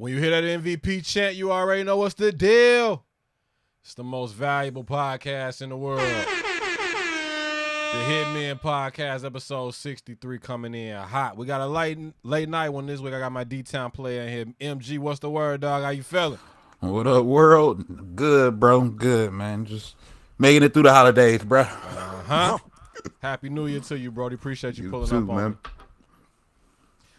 When you hear that MVP chant, you already know what's the deal. It's the most valuable podcast in the world. The Hitmen Podcast, episode 63 coming in hot. We got a late night one this week. I got my D-Town player in here. MG, what's the word, dog? How you feeling? What up, world? Good, bro. Good, man. Just making it through the holidays, bro. Happy New Year to you, Brody. Appreciate you pulling too, up on man. me.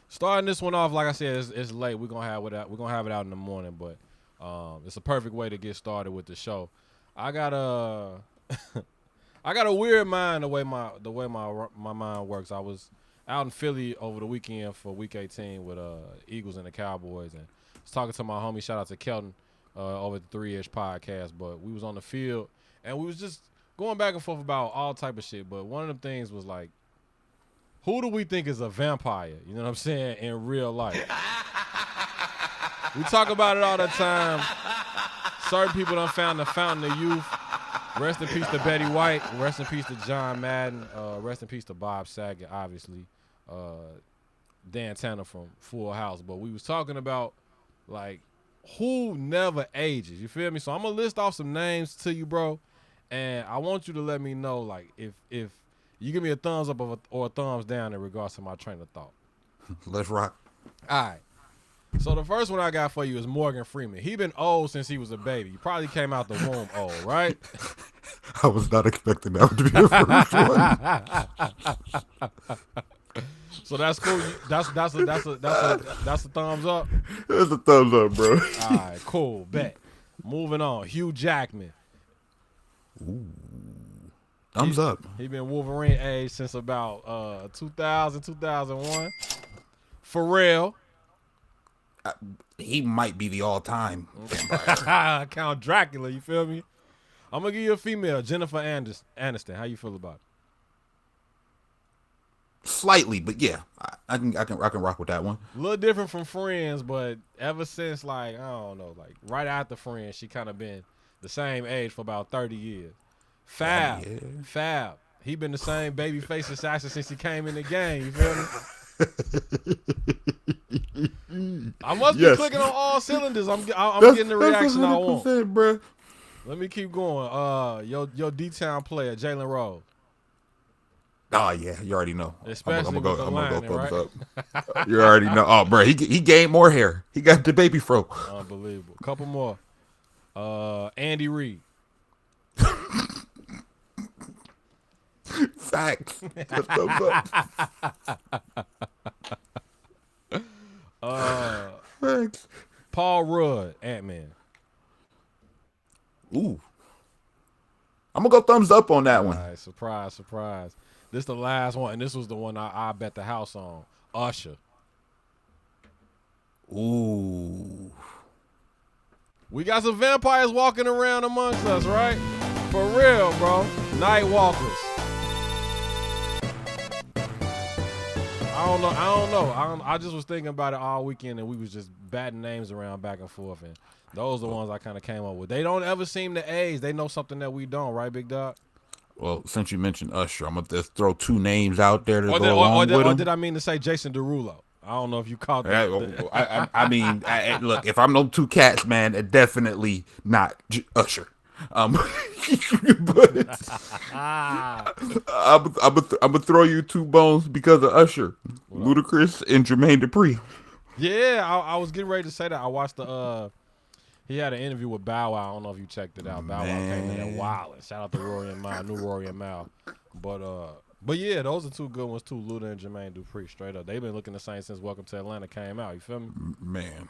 Starting this one off, like I said, it's late. We're gonna have it out in the morning, but it's a perfect way to get started with the show. I got a weird mind the way my mind works. I was out in Philly over the weekend for Week 18 with Eagles and the Cowboys, and I was talking to my homie. Shout out to Kelton over at the 3-ish podcast. But we was on the field and we was just going back and forth about all type of shit. But one of them things was like, who do we think is a vampire? You know what I'm saying? In real life. We talk about it all the time. Certain people done found the fountain of youth. Rest in peace to Betty White. Rest in peace to John Madden. Rest in peace to Bob Saget, obviously. Dan Tanner from Full House. But we was talking about, like, who never ages. You feel me? So I'm going to list off some names to you, bro. And I want you to let me know, like, if you give me a thumbs up or a thumbs down in regards to my train of thought. Let's rock. All right. So the first one I got for you is Morgan Freeman. He been old since he was a baby. He probably came out the womb old, right? I was not expecting that to be the first one. So that's cool. That's a thumbs up. That's a thumbs up, bro. All right, cool. Bet. Moving on. Hugh Jackman. Ooh. Thumbs up. He been Wolverine age since about 2000, 2001. Pharrell. He might be the all-time vampire. Count Dracula, you feel me? I'm gonna give you a female, Jennifer Aniston. How you feel about it? Slightly, but yeah, I can rock with that one. A little different from Friends, but ever since, like, I don't know, like right after Friends, she kind of been the same age for about 30 years. Fab. He been the same babyface assassin since he came in the game. You feel me? I must be clicking on all cylinders. I'm getting the reaction I want, bro. Let me keep going. Your D-Town player, Jalen Rose. Oh yeah, you already know. Especially I'm gonna go thumbs up. You already know. Oh, bro, he gained more hair. He got the baby fro. Unbelievable. Couple more. Andy Reid. Facts. Thumbs up. Facts. Paul Rudd, Ant-Man. Ooh. I'm gonna go thumbs up on that one. All right, surprise. This the last one, and this was the one I bet the house on. Usher. Ooh. We got some vampires walking around amongst us, right? For real, bro. Night walkers. I don't know. I just was thinking about it all weekend, and we was just batting names around back and forth, and those are the ones I kind of came up with. They don't ever seem to age. They know something that we don't, right, Big Dog? Well, since you mentioned Usher, I'm going to just throw two names out there to go along with him. Or did I mean to say Jason Derulo? I don't know if you caught that. I mean, look, if I'm no two cats, man, definitely not Usher. But I'm gonna throw you two bones because of Usher, Ludacris and Jermaine Dupri. Yeah, I was getting ready to say that. I watched he had an interview with Bow Wow. I don't know if you checked it out. Bow Wow came in there wilding. Shout out to Rory and Mal, new Rory and Mal. But yeah, those are two good ones too, Luda and Jermaine Dupri, straight up. They've been looking the same since Welcome to Atlanta came out. You feel me? Man.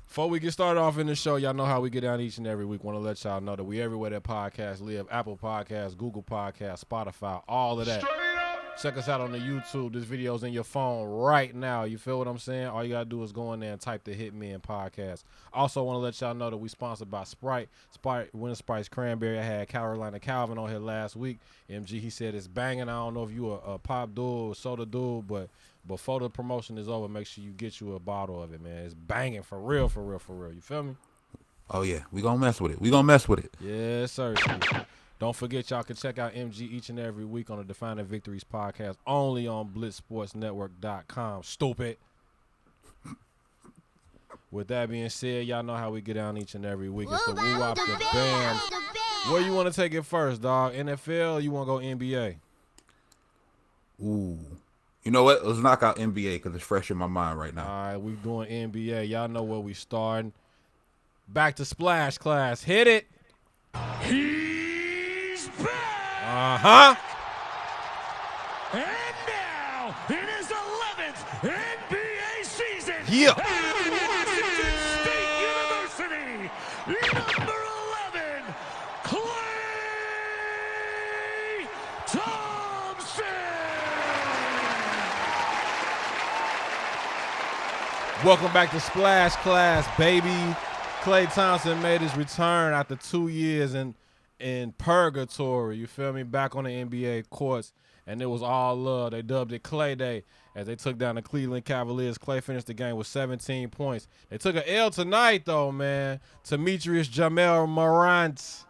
Before we get started off in the show, y'all know how we get down each and every week. Want to let y'all know that we everywhere that podcasts live. Apple Podcasts, Google Podcasts, Spotify, all of that. Check us out on the YouTube. This video's in your phone right now. You feel what I'm saying? All you got to do is go in there and type the Hitmen Podcast. Also want to let y'all know that we sponsored by Sprite. Winter Sprite's Cranberry. I had Carolina Calvin on here last week. MG, he said it's banging. I don't know if you a pop dude or soda dude, but before the promotion is over, make sure you get you a bottle of it, man. It's banging for real. You feel me? Oh, yeah. We gonna mess with it. Yes, sir. Don't forget, y'all can check out MG each and every week on the Defining Victories podcast, only on BlitzSportsNetwork.com. Stupid. With that being said, y'all know how we get down each and every week. It's the Woo Wop the Bam. Where you want to take it first, dog? NFL or you want to go NBA? Ooh. You know what? Let's knock out NBA because it's fresh in my mind right now. All right, we doing NBA. Y'all know where we starting. Back to Splash Class. Hit it. He's back! Uh-huh. And now, in his 11th NBA season, Yeah. at Washington State University, number 11, Klay Thompson! Welcome back to Splash Class, baby. Klay Thompson made his return after 2 years in purgatory. You feel me? Back on the NBA courts, and it was all love. They dubbed it Klay Day as they took down the Cleveland Cavaliers. Klay finished the game with 17 points. They took an L tonight, though, man. Demetrius Jamel Morant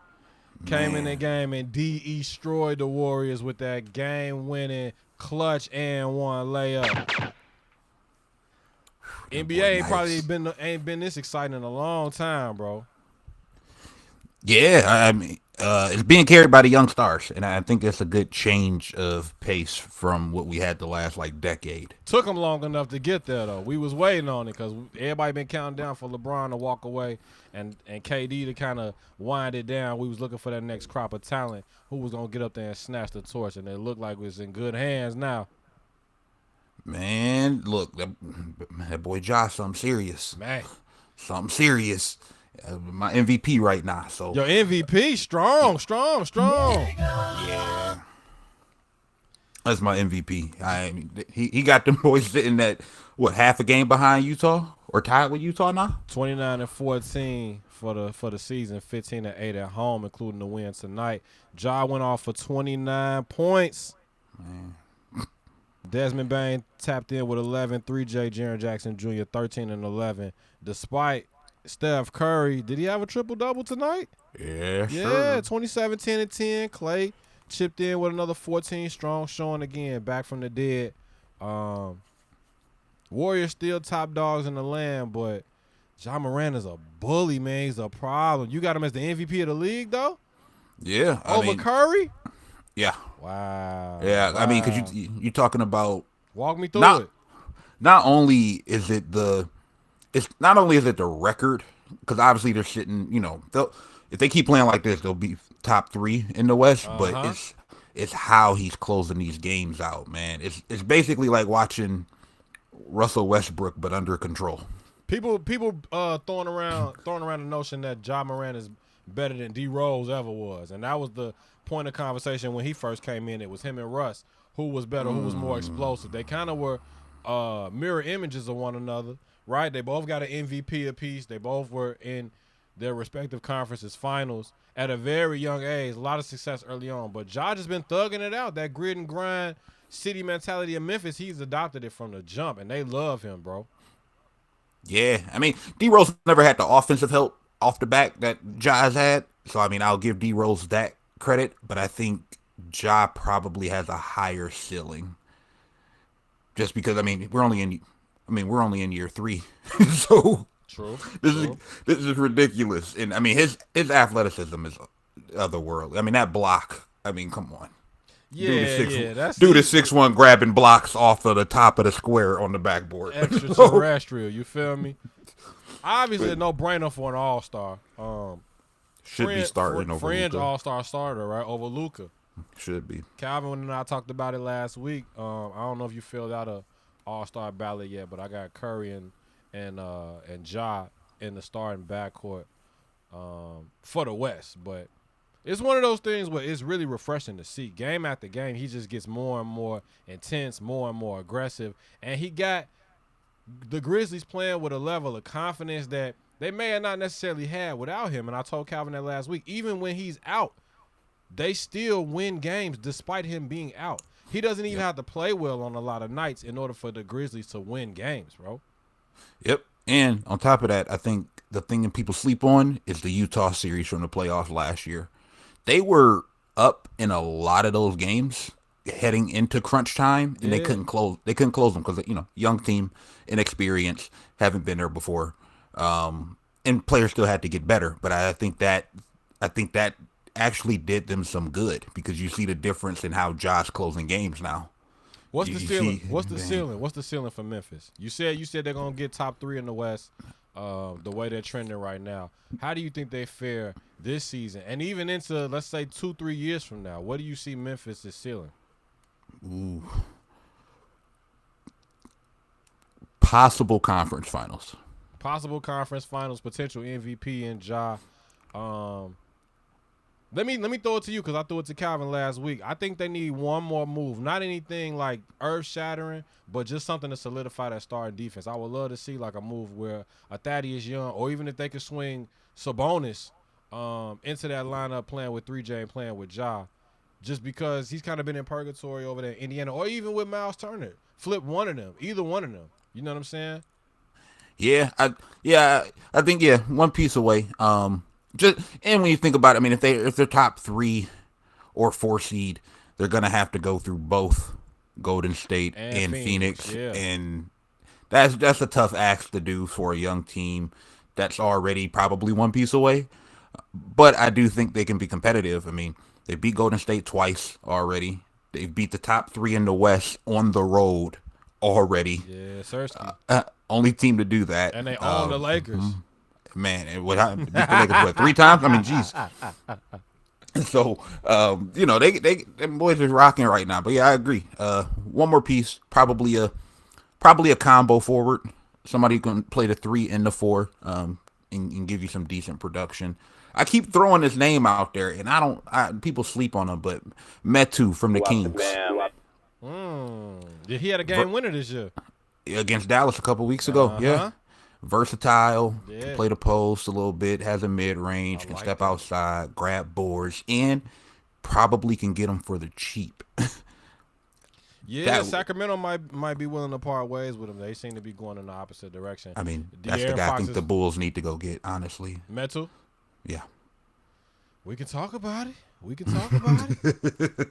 came in the game and destroyed the Warriors with that game-winning clutch and one layup. NBA ain't been this exciting in a long time, bro. Yeah, I mean, it's being carried by the young stars, and I think it's a good change of pace from what we had the last decade. Took them long enough to get there, though. We was waiting on it because everybody been counting down for LeBron to walk away and KD to kind of wind it down. We was looking for that next crop of talent who was gonna get up there and snatch the torch, and it looked like it was in good hands now. Man, look, that boy Josh, something serious. Man, Something serious. My MVP right now. So your MVP, strong. yeah, that's my MVP. I mean, he got them boys sitting at half a game behind Utah or tied with Utah now. 29-14 for the season, 15-8 at home, including the win tonight. Ja went off for 29 points. Man. Desmond Bain tapped in with 11. 3J Jaren Jackson Jr. 13 and 11. Despite Steph Curry, did he have a triple-double tonight? Yeah, Yeah, sure. 27, 10, and 10. Klay chipped in with another 14 strong, showing again, back from the dead. Warriors still top dogs in the land, but Ja Morant is a bully, man. He's a problem. You got him as the MVP of the league, though? Yeah. Over Curry? Yeah. Wow. Yeah. Wow. I mean, because you're talking about walk me through it. Not only is it the record, because obviously they're sitting, if they keep playing like this, they'll be top 3 in the West. But it's how he's closing these games out, man. It's basically like watching Russell Westbrook, but under control. People throwing around the notion that Ja Morant is better than D Rose ever was, and that was the point of conversation when he first came in. It was him and Russ, who was better, who was more explosive. They kind of were mirror images of one another, right? They both got an MVP apiece. They both were in their respective conferences finals at a very young age. A lot of success early on, but Ja just been thugging it out. That grit and grind city mentality of Memphis, he's adopted it from the jump, and they love him, bro. Yeah, I mean, D Rose never had the offensive help off the back that Ja's had, so I mean, I'll give D Rose that credit, but I think Ja probably has a higher ceiling, just because we're only in year 3, so True. This is ridiculous, and I mean his athleticism is otherworldly. I mean that block. I mean, come on. That's dude is 6'1", grabbing blocks off of the top of the square on the backboard. Extraterrestrial, you feel me? Obviously, a no-brainer for an all-star. Should be starting over Fringe Luka. all-star starter, right, over Luka. Should be. Calvin and I talked about it last week. I don't know if you filled out a all-star ballot yet, but I got Curry and Ja in the starting backcourt for the West. But it's one of those things where it's really refreshing to see. Game after game, he just gets more and more intense, more and more aggressive. And he got the Grizzlies playing with a level of confidence that they may have not necessarily had without him. And I told Calvin that last week. Even when he's out, they still win games despite him being out. He doesn't even have to play well on a lot of nights in order for the Grizzlies to win games, bro. Yep. And on top of that, I think the thing that people sleep on is the Utah series from the playoffs last year. They were up in a lot of those games heading into crunch time, and they couldn't close. They couldn't close them because young team, inexperienced, haven't been there before. And players still had to get better, but I think that actually did them some good because you see the difference in how Josh closing games now. What's You the ceiling? see, What's the man. ceiling? What's the ceiling for Memphis? You said they're gonna get top 3 in the West. The way they're trending right now, how do you think they fare this season, and even into let's say 2-3 years from now? What do you see Memphis' ceiling? Ooh. Possible conference finals. Possible conference finals, potential MVP and Ja. Let me throw it to you because I threw it to Calvin last week. I think they need one more move, not anything like earth shattering, but just something to solidify that starting defense. I would love to see like a move where a Thaddeus Young, or even if they could swing Sabonis into that lineup playing with 3J and playing with Ja, just because he's kind of been in purgatory over there in Indiana, or even with Miles Turner. Flip one of them, either one of them. You know what I'm saying? I think one piece away. Just and when you think about it, I mean, if they're top 3 or 4 seed, they're gonna have to go through both Golden State and Phoenix, yeah. and that's a tough ask to do for a young team that's already probably one piece away. But I do think they can be competitive. I mean, they beat Golden State twice already. They beat the top 3 in the West on the road already. Yeah, Sersky. Only team to do that. And they own the Lakers. Man, and beat the Lakers 3 times? I mean, geez. So, they boys are rocking right now. But yeah, I agree. One more piece, probably a combo forward. Somebody who can play the 3 and the 4, and give you some decent production. I keep throwing his name out there, and people sleep on him, but Metu from the Kings. Yeah, he had a game winner this year against Dallas a couple weeks ago. Yeah. Versatile, can play the post a little bit, has a mid-range, can step outside, grab boards, and probably can get them for the cheap. Sacramento might be willing to part ways with him. They seem to be going in the opposite direction. I mean, that's the guy I think the Bulls need to go get, honestly. Metu? Yeah. We can talk about it.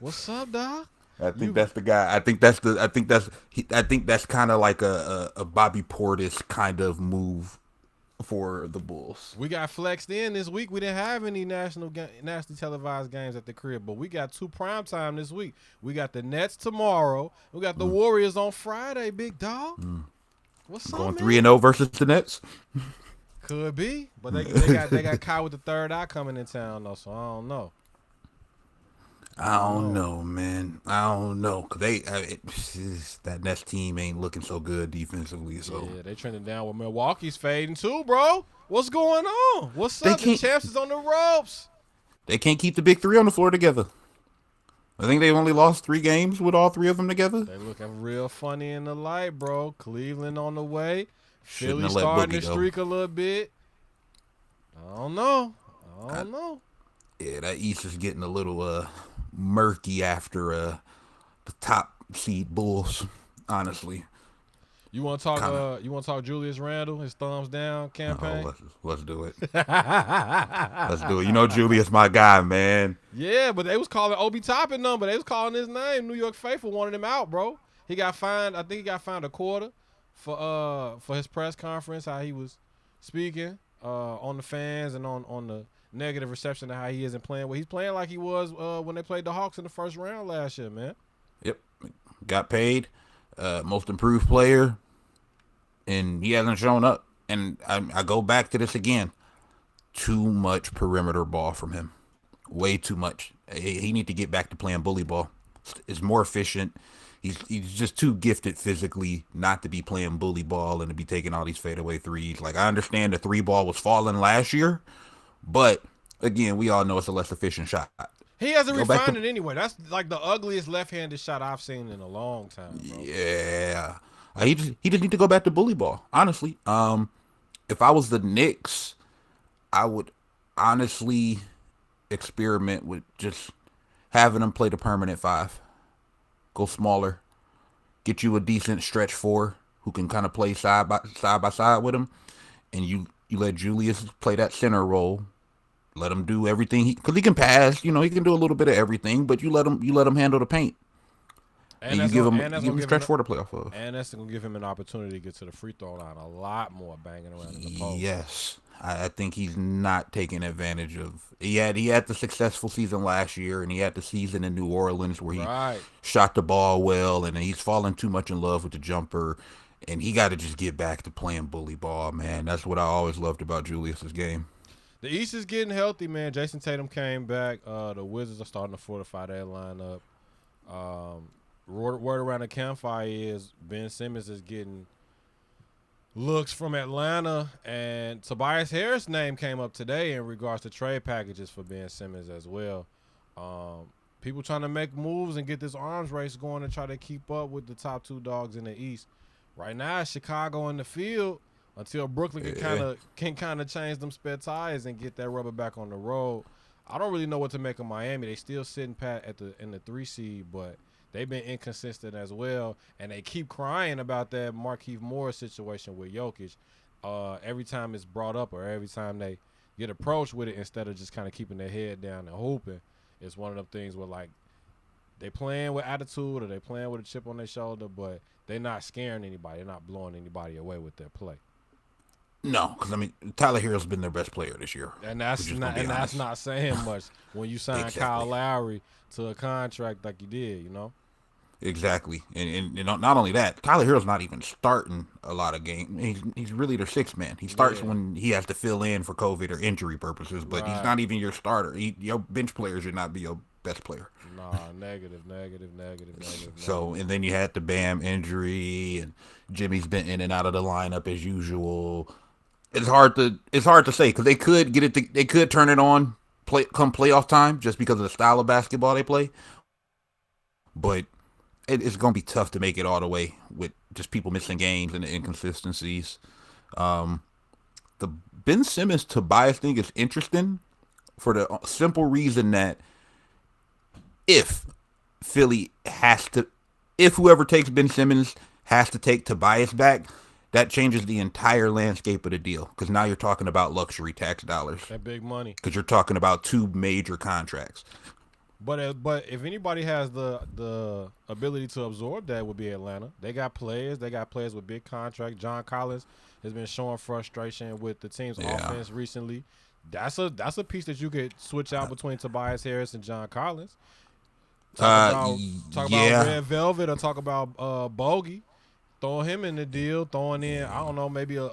What's up, dog? I think that's the guy. I think that's kind of like a Bobby Portis kind of move for the Bulls. We got flexed in this week. We didn't have any nationally televised games at the crib, but we got 2 primetime this week. We got the Nets tomorrow. We got the Warriors on Friday, big dog. What's up, Going 3-0 versus the Nets? Could be, but they got Kyle with the third eye coming in town though, so I don't know. I don't know, man. I don't know. Cause that Nets team ain't looking so good defensively. So yeah, they trending down with Milwaukee's fading too, bro. What's going on? What's up? The champs is on the ropes. They can't keep the big 3 on the floor together. I think they only lost 3 games with all 3 of them together. They looking real funny in the light, bro. Cleveland on the way. Philly starting to streak a little bit. I don't know. Yeah, that East is getting a little murky after the top seed Bulls, honestly. You want to talk? You want to talk Julius Randle? His thumbs down campaign. Let's do it. Let's do it. You know Julius, my guy, man. Yeah, but they was calling Obi Toppin number. They was calling his name. New York Faithful wanted him out, bro. He got fined. I think he got fined a quarter for his press conference. How he was speaking on the fans and on the negative reception of how he isn't playing. Well, he's playing like he was when they played the Hawks in the first round last year, man. Yep, got paid. Most improved player, and he hasn't shown up. And I go back to this again. Too much perimeter ball from him. Way too much. He need to get back to playing bully ball. It's more efficient. He's just too gifted physically not to be playing bully ball and to be taking all these fadeaway threes. Like, I understand the 3 ball was falling last year, but again, we all know it's a less efficient shot. He hasn't refined it anyway. That's like the ugliest left-handed shot I've seen in a long time, bro. Yeah. He just need to go back to bully ball, honestly. If I was the Knicks, I would honestly experiment with just having him play the permanent 5. Go smaller. Get you a decent stretch 4 who can kind of play side by side with him. And you let Julius play that center role. Let him do everything because he can pass. You know, he can do a little bit of everything, but you let him handle the paint. and you give him stretch for the playoff of. And that's going to give him an opportunity to get to the free throw line a lot more, banging around in the post. Yes. I think he's not taking advantage of. He had the successful season last year, and he had the season in New Orleans where he shot the ball well, and he's fallen too much in love with the jumper, and he got to just get back to playing bully ball, man. That's what I always loved about Julius's game. The East is getting healthy, man. Jason Tatum came back. The Wizards are starting to fortify that lineup. Word around the campfire is Ben Simmons is getting looks from Atlanta, and Tobias Harris' name came up today in regards to trade packages for Ben Simmons as well. People trying to make moves and get this arms race going and try to keep up with the top two dogs in the East. Right now, Chicago in the field until Brooklyn can kind of change them spare tires and get that rubber back on the road. I don't really know what to make of Miami. They still sitting pat in the 3 seed, but they've been inconsistent as well, and they keep crying about that Markieff Morris situation with Jokic every time it's brought up or every time they get approached with it instead of just kind of keeping their head down and hooping. It's one of them things where, like, they playing with attitude or they playing with a chip on their shoulder, but they're not scaring anybody. They're not blowing anybody away with their play. No, because, I mean, Tyler Hero's been their best player this year. And that's not saying much when you sign Kyle Lowry to a contract like you did, you know? Exactly, and not only that, Tyler Hero's not even starting a lot of games. He's really their sixth man. He starts when he has to fill in for COVID or injury purposes, but he's not even your starter. Your bench player should not be your best player. Nah, negative. So, and then you had the Bam injury, and Jimmy's been in and out of the lineup as usual. It's hard to say because they could get it. They could turn it on come playoff time just because of the style of basketball they play, but it's going to be tough to make it all the way with just people missing games and the inconsistencies. The Ben Simmons Tobias thing is interesting for the simple reason that if whoever takes Ben Simmons has to take Tobias back, that changes the entire landscape of the deal because now you're talking about luxury tax dollars. That big money. Because you're talking about 2 major contracts. But if anybody has the ability to absorb that, would be Atlanta. They got players. They got players with big contracts. John Collins has been showing frustration with the team's offense recently. That's a piece that you could switch out between Tobias Harris and John Collins. Talk about Red Velvet or talk about Bogey. Throw him in the deal. Throwing in, I don't know, maybe a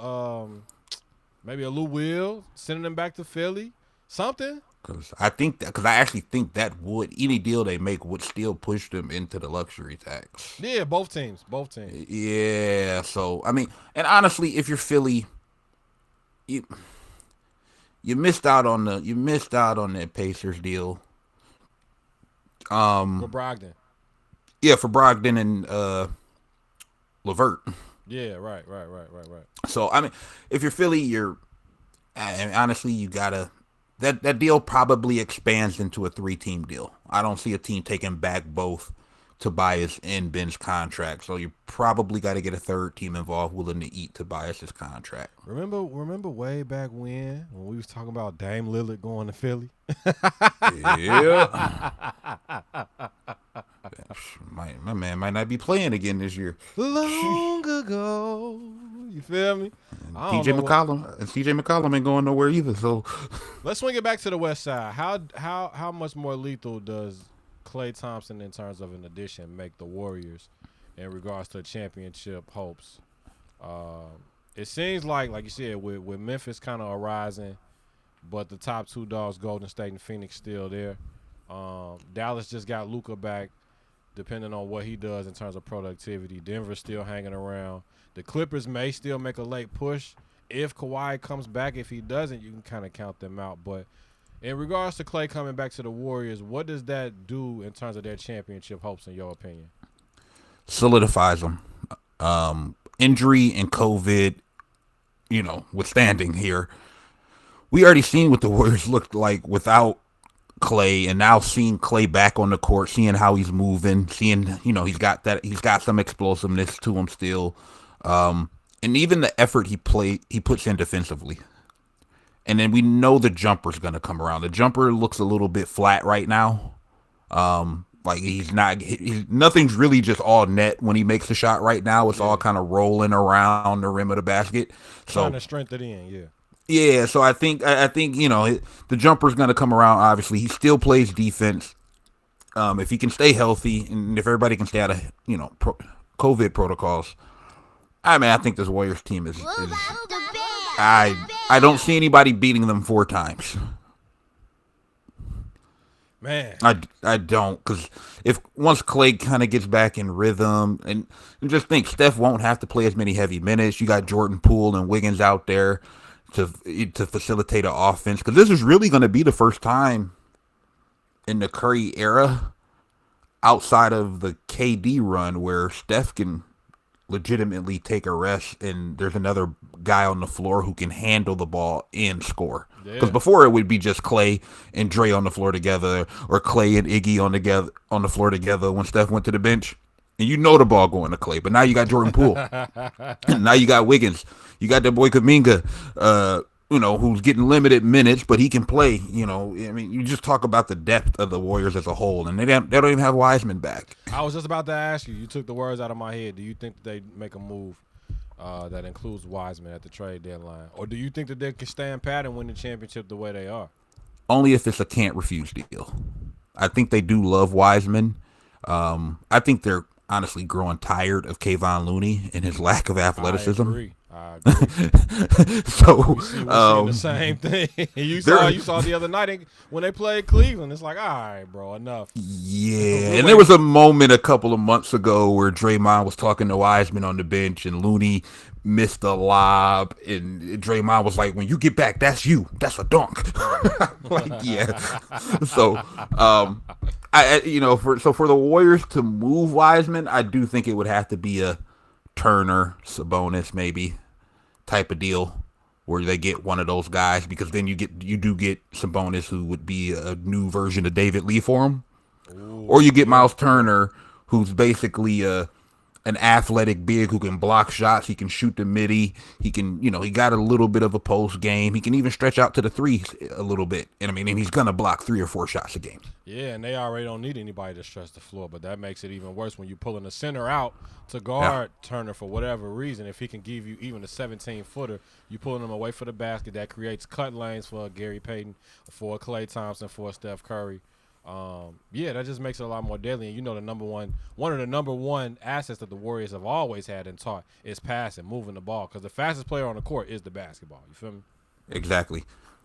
Lou Will, sending him back to Philly. Something. Because I actually think that any deal they make would still push them into the luxury tax. Yeah, both teams. Yeah, so I mean, and honestly, if you're Philly, you missed out on that Pacers deal. For Brogdon. Yeah, for Brogdon and LeVert. Yeah, right. So I mean, if you're Philly, and honestly, you gotta. That deal probably expands into a 3-team deal. I don't see a team taking back both Tobias and Ben's contract, so you probably got to get a 3rd team involved willing to eat Tobias's contract. Remember way back when we was talking about Dame Lillard going to Philly? Yeah. My man might not be playing again this year. Long ago. You feel me? CJ McCollum ain't going nowhere either. So let's swing it back to the West Side. How much more lethal does Klay Thompson, in terms of an addition, make the Warriors in regards to championship hopes? It seems like you said, with Memphis kind of arising, but the top 2 dogs, Golden State and Phoenix, still there. Dallas just got Luka back, depending on what he does in terms of productivity. Denver's still hanging around. The Clippers may still make a late push if Kawhi comes back. If he doesn't, you can kind of count them out. But in regards to Klay coming back to the Warriors, what does that do in terms of their championship hopes, in your opinion? Solidifies them. Injury and COVID, withstanding here. We already seen what the Warriors looked like without Klay, and now seeing Klay back on the court, seeing how he's moving, seeing, he's got some explosiveness to him still. And even the effort he puts in defensively. And then we know the jumper's going to come around. The jumper looks a little bit flat right now. Like nothing's really just all net when he makes the shot right now. It's all kind of rolling around the rim of the basket. So trying to strengthen it in, yeah. So I think the jumper's gonna come around. Obviously, he still plays defense. If he can stay healthy and if everybody can stay out of COVID protocols, I think this Warriors team is I don't see anybody beating them 4 times. Man, I don't, because if once Klay kind of gets back in rhythm, and just think Steph won't have to play as many heavy minutes. You got Jordan Poole and Wiggins out there to facilitate an offense, because this is really going to be the first time in the Curry era outside of the KD run where Steph can legitimately take a rest and there's another guy on the floor who can handle the ball and score. Because before it would be just Klay and Dre on the floor together, or Klay and Iggy on the floor together when Steph went to the bench. And the ball going to Klay. But now you got Jordan Poole. And now you got Wiggins. You got that boy Kuminga, who's getting limited minutes, but he can play. You just talk about the depth of the Warriors as a whole, and they don't even have Wiseman back. I was just about to ask you. You took the words out of my head. Do you think that they make a move that includes Wiseman at the trade deadline, or do you think that they can stand pat and win the championship the way they are? Only if it's a can't refuse deal. I think they do love Wiseman. I think they're honestly growing tired of Kayvon Looney and his lack of athleticism. I agree. So we're seeing the same thing. you saw the other night when they played Cleveland. It's like, all right, bro, enough. Yeah, and there was a moment a couple of months ago where Draymond was talking to Wiseman on the bench, and Looney missed a lob, and Draymond was like, "When you get back, that's you. That's a dunk." Like, yeah. So, for the Warriors to move Wiseman, I do think it would have to be a Turner, Sabonis maybe type of deal where they get one of those guys, because then you do get Sabonis, who would be a new version of David Lee for him. Ooh, or you get Miles Turner, who's basically an athletic big who can block shots. He can shoot the midi. He can, he got a little bit of a post game. He can even stretch out to the threes a little bit. And he's going to block 3 or 4 shots a game. Yeah, and they already don't need anybody to stretch the floor, but that makes it even worse when you're pulling the center out to guard Turner for whatever reason. If he can give you even a 17-footer, you pulling him away for the basket. That creates cut lanes for Gary Payton, for Klay Thompson, for Steph Curry. That just makes it a lot more deadly. And one of the number one assets that the Warriors have always had and taught is passing, moving the ball, because the fastest player on the court is the basketball. You feel me? Exactly.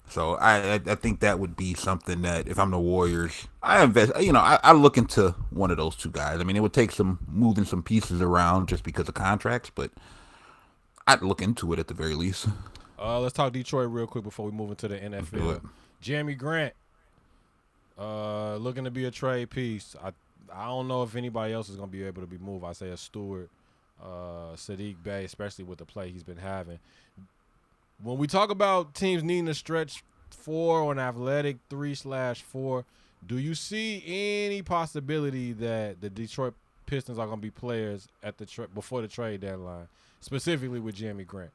So I think that would be something that if I'm the Warriors, I invest. I look into one of those 2 guys. It would take some moving some pieces around just because of contracts, but I'd look into it at the very least. Let's talk Detroit real quick before we move into the NFL. Jeremy Grant. Looking to be a trade piece. I don't know if anybody else is going to be able to be moved. I say a Stewart, Sadiq Bey, especially with the play he's been having. When we talk about teams needing to stretch 4 or an athletic 3/4, do you see any possibility that the Detroit Pistons are going to be players at before the trade deadline, specifically with Jeremy Grant?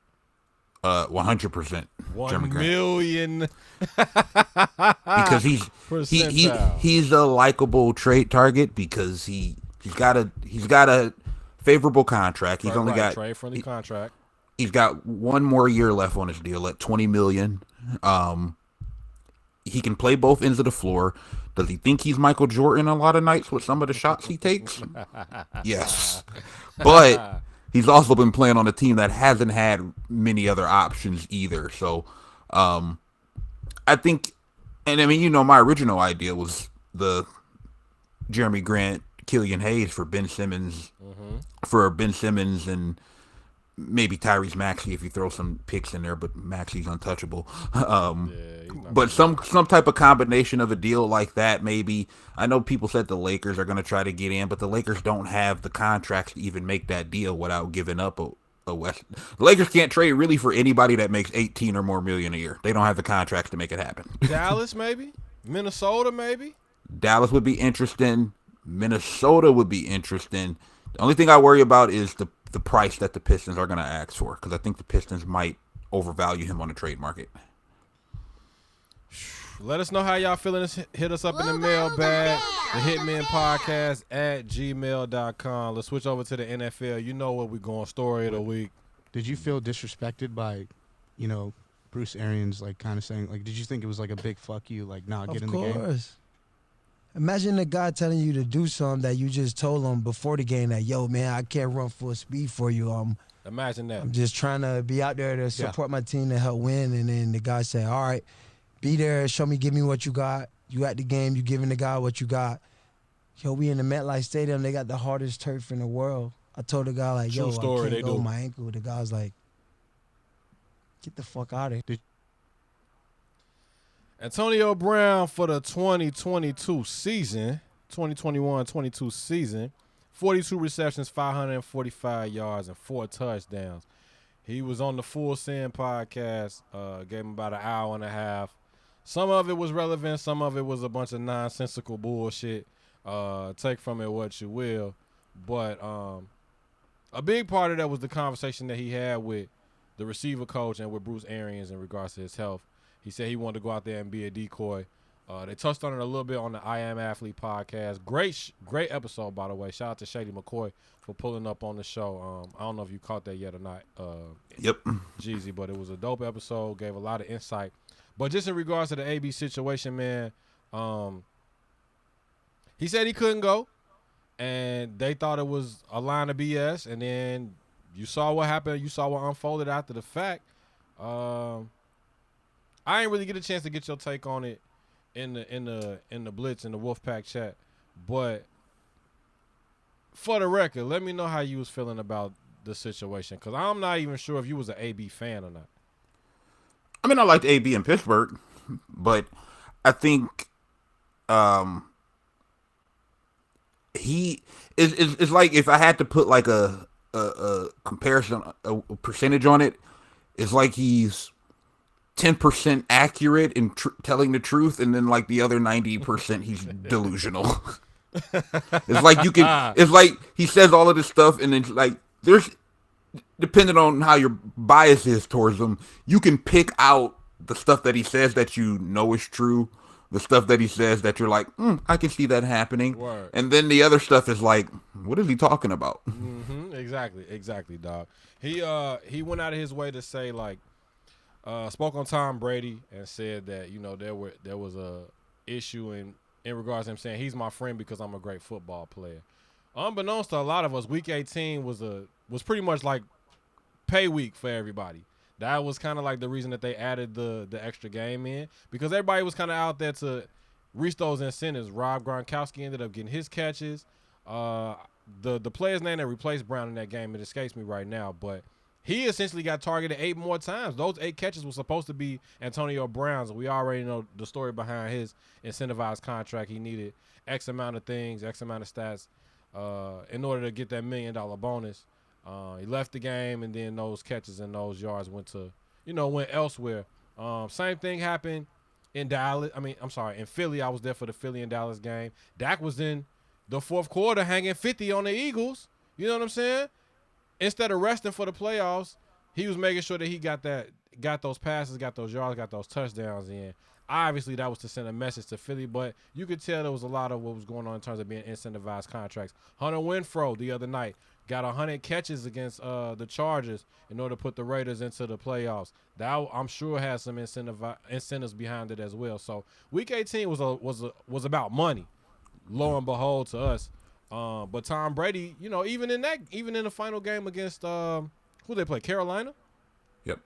100%. 1 million. Because he's a likable trade target because he's got a favorable contract. He's only got trade friendly contract. He's got 1 more year left on his deal at $20 million. He can play both ends of the floor. Does he think he's Michael Jordan a lot of nights with some of the shots he takes? Yes. But he's also been playing on a team that hasn't had many other options either. So I think, and my original idea was the Jeremy Grant, Killian Hayes for Ben Simmons, and maybe Tyrese Maxey if you throw some picks in there, but Maxey's untouchable. But some type of combination of a deal like that, maybe. I know people said the Lakers are going to try to get in, but the Lakers don't have the contracts to even make that deal without giving up a West. The Lakers can't trade really for anybody that makes 18 or more million a year. They don't have the contracts to make it happen. Dallas, maybe? Minnesota, maybe? Dallas would be interesting. Minnesota would be interesting. The only thing I worry about is the price that the Pistons are going to ask for, because I think the Pistons might overvalue him on the trade market. Let us know how y'all feeling. Hit us up in the mailbag. The Hitmen Podcast at gmail.com. Let's switch over to the NFL. You know what we're going. Story of the week. Did you feel disrespected by, Bruce Arians, like, kind of saying, like, did you think it was like a big fuck you, like, nah, get in the game? Of course. Imagine the guy telling you to do something that you just told him before the game that, yo, man, I can't run full speed for you. Imagine that. I'm just trying to be out there to support my team to help win. And then the guy say, all right, be there, give me what you got. You at the game, you giving the guy what you got. Yo, we in the MetLife Stadium, they got the hardest turf in the world. I told the guy, like, True story, I they can't go do. my ankle. The guy was like, get the fuck out of here. Antonio Brown for the 2022 season, 2021-22 season, 42 receptions, 545 yards, and 4 touchdowns. He was on the Full Send podcast, gave him about an hour and a half. Some of it was relevant, some of it was a bunch of nonsensical bullshit. Take from it what you will. But a big part of that was the conversation that he had with the receiver coach and with Bruce Arians in regards to his health. He said he wanted to go out there and be a decoy. They touched on it a little bit on the I Am Athlete podcast. Great episode, by the way. Shout out to Shady McCoy for pulling up on the show. I don't know if you caught that yet or not, Yep. Jeezy, but it was a dope episode. Gave a lot of insight. But just in regards to the AB situation, man, he said he couldn't go, and they thought it was a line of BS. And then you saw what happened. You saw what unfolded after the fact. I ain't really get a chance to get your take on it in the Blitz in the Wolfpack chat, but for the record, let me know how you was feeling about the situation, because I'm not even sure if you was an AB fan or not. I mean, I liked AB in Pittsburgh, but I think he is like, if I had to put like a comparison, a percentage on it, it's like he's 10% accurate in telling the truth, and then like the other 90% he's delusional. It's like it's like he says all of this stuff, and then like there's, depending on how your bias is towards him, you can pick out the stuff that he says that you know is true, the stuff that he says that you're like, I can see that happening. Word. And then the other stuff is like, what is he talking about? Mm-hmm. Exactly, dog. He went out of his way to say, like, spoke on Tom Brady and said that, there was a issue in regards to him saying he's my friend because I'm a great football player. Unbeknownst to a lot of us, Week 18 was pretty much like pay week for everybody. That was kind of like the reason that they added the extra game in, because everybody was kind of out there to reach those incentives. Rob Gronkowski ended up getting his catches. The player's name that replaced Brown in that game, it escapes me right now, but he essentially got targeted 8 more times. Those 8 catches were supposed to be Antonio Brown's. We already know the story behind his incentivized contract. He needed X amount of things, X amount of stats in order to get that $1 million bonus. He left the game, and then those catches and those yards went elsewhere. Same thing happened in in Philly. I was there for the Philly and Dallas game. Dak was in the fourth quarter hanging 50 on the Eagles. You know what I'm saying? Instead of resting for the playoffs, he was making sure that he got those passes, got those yards, got those touchdowns in. Obviously, that was to send a message to Philly, but you could tell there was a lot of what was going on in terms of being incentivized contracts. Hunter Renfrow the other night got 100 catches against the Chargers in order to put the Raiders into the playoffs. That, I'm sure, has some incentives behind it as well. So Week 18 was about money, lo and behold, to us. But Tom Brady, even in the final game against who they play, Carolina? Yep.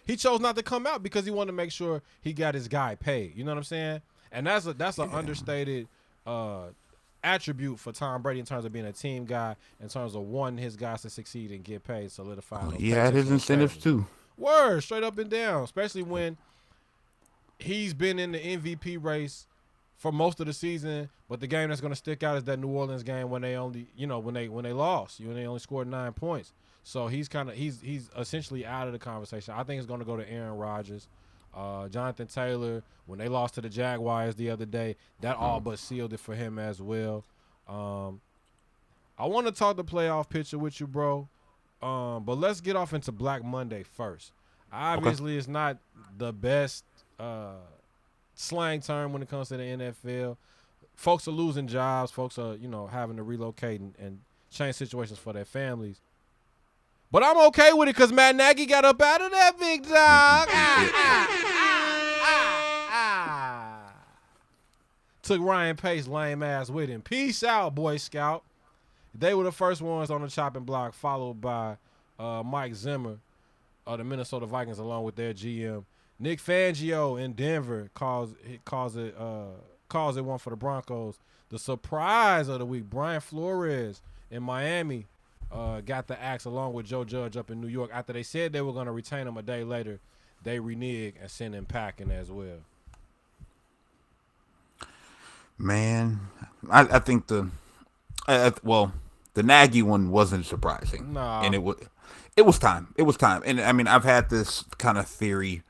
He chose not to come out because he wanted to make sure he got his guy paid. You know what I'm saying? And that's an understated attribute for Tom Brady in terms of being a team guy, in terms of wanting his guys to succeed and get paid, solidifying. He had his incentives too. Word, straight up and down, especially when he's been in the MVP race for most of the season, but the game that's going to stick out is that New Orleans game when they only, when they lost, when they only scored 9 points. So he's essentially out of the conversation. I think it's going to go to Aaron Rodgers, Jonathan Taylor. When they lost to the Jaguars the other day, that all but sealed it for him as well. I want to talk the playoff picture with you, bro, but let's get off into Black Monday first. Obviously, It's not the best slang term when it comes to the NFL. Folks are losing jobs. Folks are, having to relocate and change situations for their families. But I'm okay with it because Matt Nagy got up out of that, big dog. Took Ryan Pace's lame ass with him. Peace out, Boy Scout. They were the first ones on the chopping block, followed by Mike Zimmer of the Minnesota Vikings, along with their GM. Nick Fangio in Denver calls it one for the Broncos. The surprise of the week, Brian Flores in Miami got the axe along with Joe Judge up in New York. After they said they were going to retain him a day later, they reneged and sent him packing as well. Man, I think the Nagy one wasn't surprising. Nah. And it was time. It was time. And I mean, I've had this kind of theory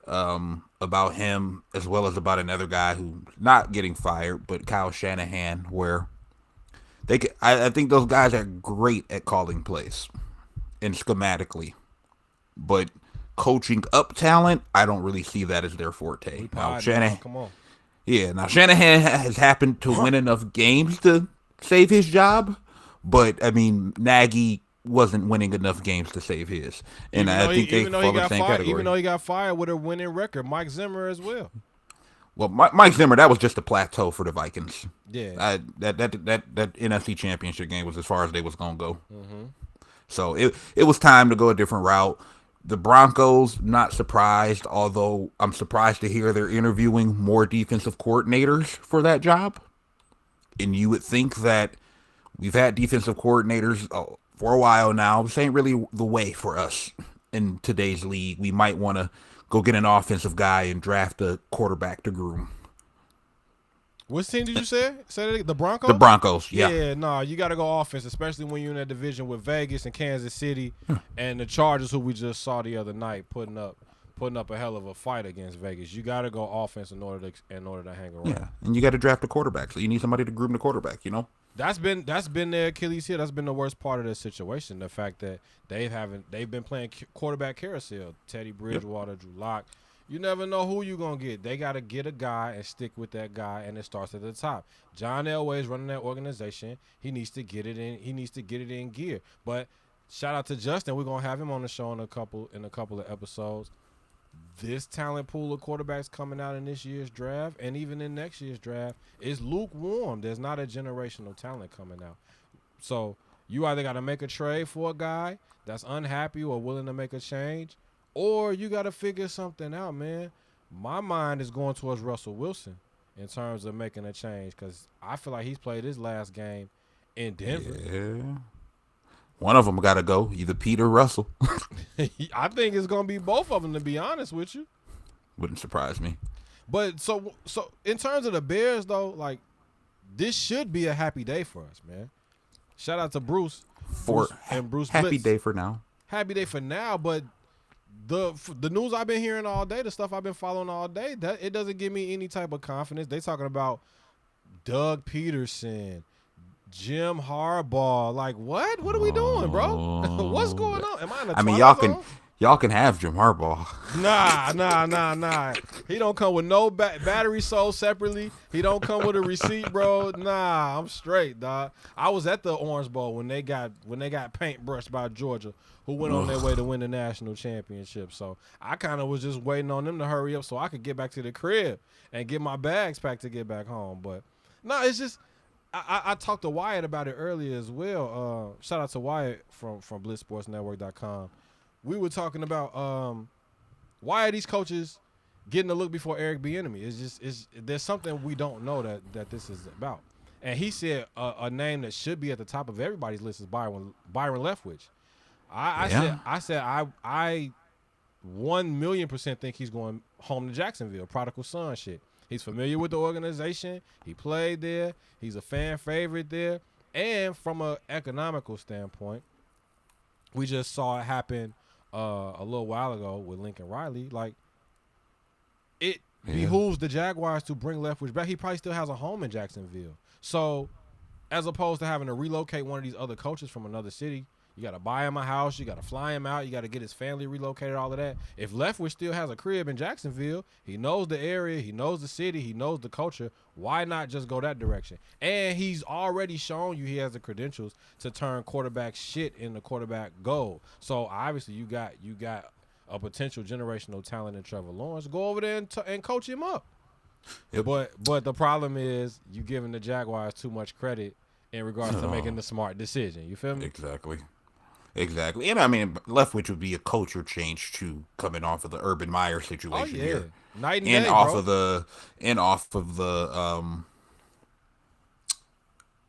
about him as well as about another guy who's not getting fired, but Kyle Shanahan, where I think those guys are great at calling plays and schematically, but coaching up talent, I don't really see that as their forte. Now, Shanahan, come on. Yeah, now Shanahan has happened to win enough games to save his job, but I mean, Nagy wasn't winning enough games to save his, and I think they fall in the same category. Even though he got fired with a winning record, Mike Zimmer as well. Well, Mike Zimmer, that was just a plateau for the Vikings. Yeah, that NFC Championship game was as far as they was gonna go. Mm-hmm. So it was time to go a different route. The Broncos, not surprised, although I'm surprised to hear they're interviewing more defensive coordinators for that job. And you would think that we've had defensive coordinators for a while now. This ain't really the way for us in today's league. We might want to go get an offensive guy and draft a quarterback to groom. What team did you say? Say that, the Broncos? The Broncos, yeah. Yeah, no, you got to go offense, especially when you're in that division with Vegas and Kansas City and the Chargers, who we just saw the other night putting up a hell of a fight against Vegas. You got to go offense in order to hang around. Yeah, and you got to draft a quarterback, so you need somebody to groom the quarterback. That's been their Achilles heel. That's been the worst part of this situation. The fact that they've been playing quarterback carousel. Teddy Bridgewater, Drew Lock. You never know who you're going to get. They got to get a guy and stick with that guy, and it starts at the top. John Elway is running that organization. He needs to get it in. He needs to get it in gear. But shout out to Justin. We're going to have him on the show in a couple of episodes. This talent pool of quarterbacks coming out in this year's draft and even in next year's draft is lukewarm. There's not a generational talent coming out. So you either got to make a trade for a guy that's unhappy or willing to make a change, or you got to figure something out, man. My mind is going towards Russell Wilson in terms of making a change because I feel like he's played his last game in Denver. Yeah. One of them got to go, either Pete or Russell. I think it's going to be both of them, to be honest with you. Wouldn't surprise me. But so in terms of the Bears, though, like, this should be a happy day for us, man. Shout out to Bruce and Bruce happy Blitz. day for now. Happy day for now, but the news I've been hearing all day, the stuff I've been following all day, that it doesn't give me any type of confidence. They talking about Doug Peterson, Jim Harbaugh. Like, what? What are we doing, bro? What's going on? Am I in a Twilight Zone? Y'all can have Jim Harbaugh. Nah. He don't come with no battery sold separately. He don't come with a receipt, bro. Nah, I'm straight, dog. I was at the Orange Bowl when they got paintbrushed by Georgia, who went on their way to win the national championship. So I kind of was just waiting on them to hurry up so I could get back to the crib and get my bags packed to get back home. But no, it's just I talked to Wyatt about it earlier as well. Shout out to Wyatt from BlitzSportsNetwork.com. We were talking about why are these coaches getting a look before Eric Bieniemy? There's something we don't know that this is about. And he said a name that should be at the top of everybody's list is Byron Leftwich. I said I 1,000,000% think he's going home to Jacksonville, prodigal son shit. He's familiar with the organization. He played there. He's a fan favorite there. And from an economical standpoint, we just saw it happen a little while ago with Lincoln Riley. Like, it behooves the Jaguars to bring Leftwich back. He probably still has a home in Jacksonville. So, as opposed to having to relocate one of these other coaches from another city, You got to buy him a house. You got to fly him out. You got to get his family relocated, all of that. If Leftwich still has a crib in Jacksonville, he knows the area, he knows the city, he knows the culture. Why not just go that direction? And he's already shown you he has the credentials to turn quarterback shit into quarterback gold. So obviously you got a potential generational talent in Trevor Lawrence. Go over there and coach him up. Yep. But the problem is you giving the Jaguars too much credit in regards to making the smart decision. You feel me? Exactly. And I mean, Leftwich would be a culture change too, coming off of the Urban Meyer situation here. Night and and day, off bro. of the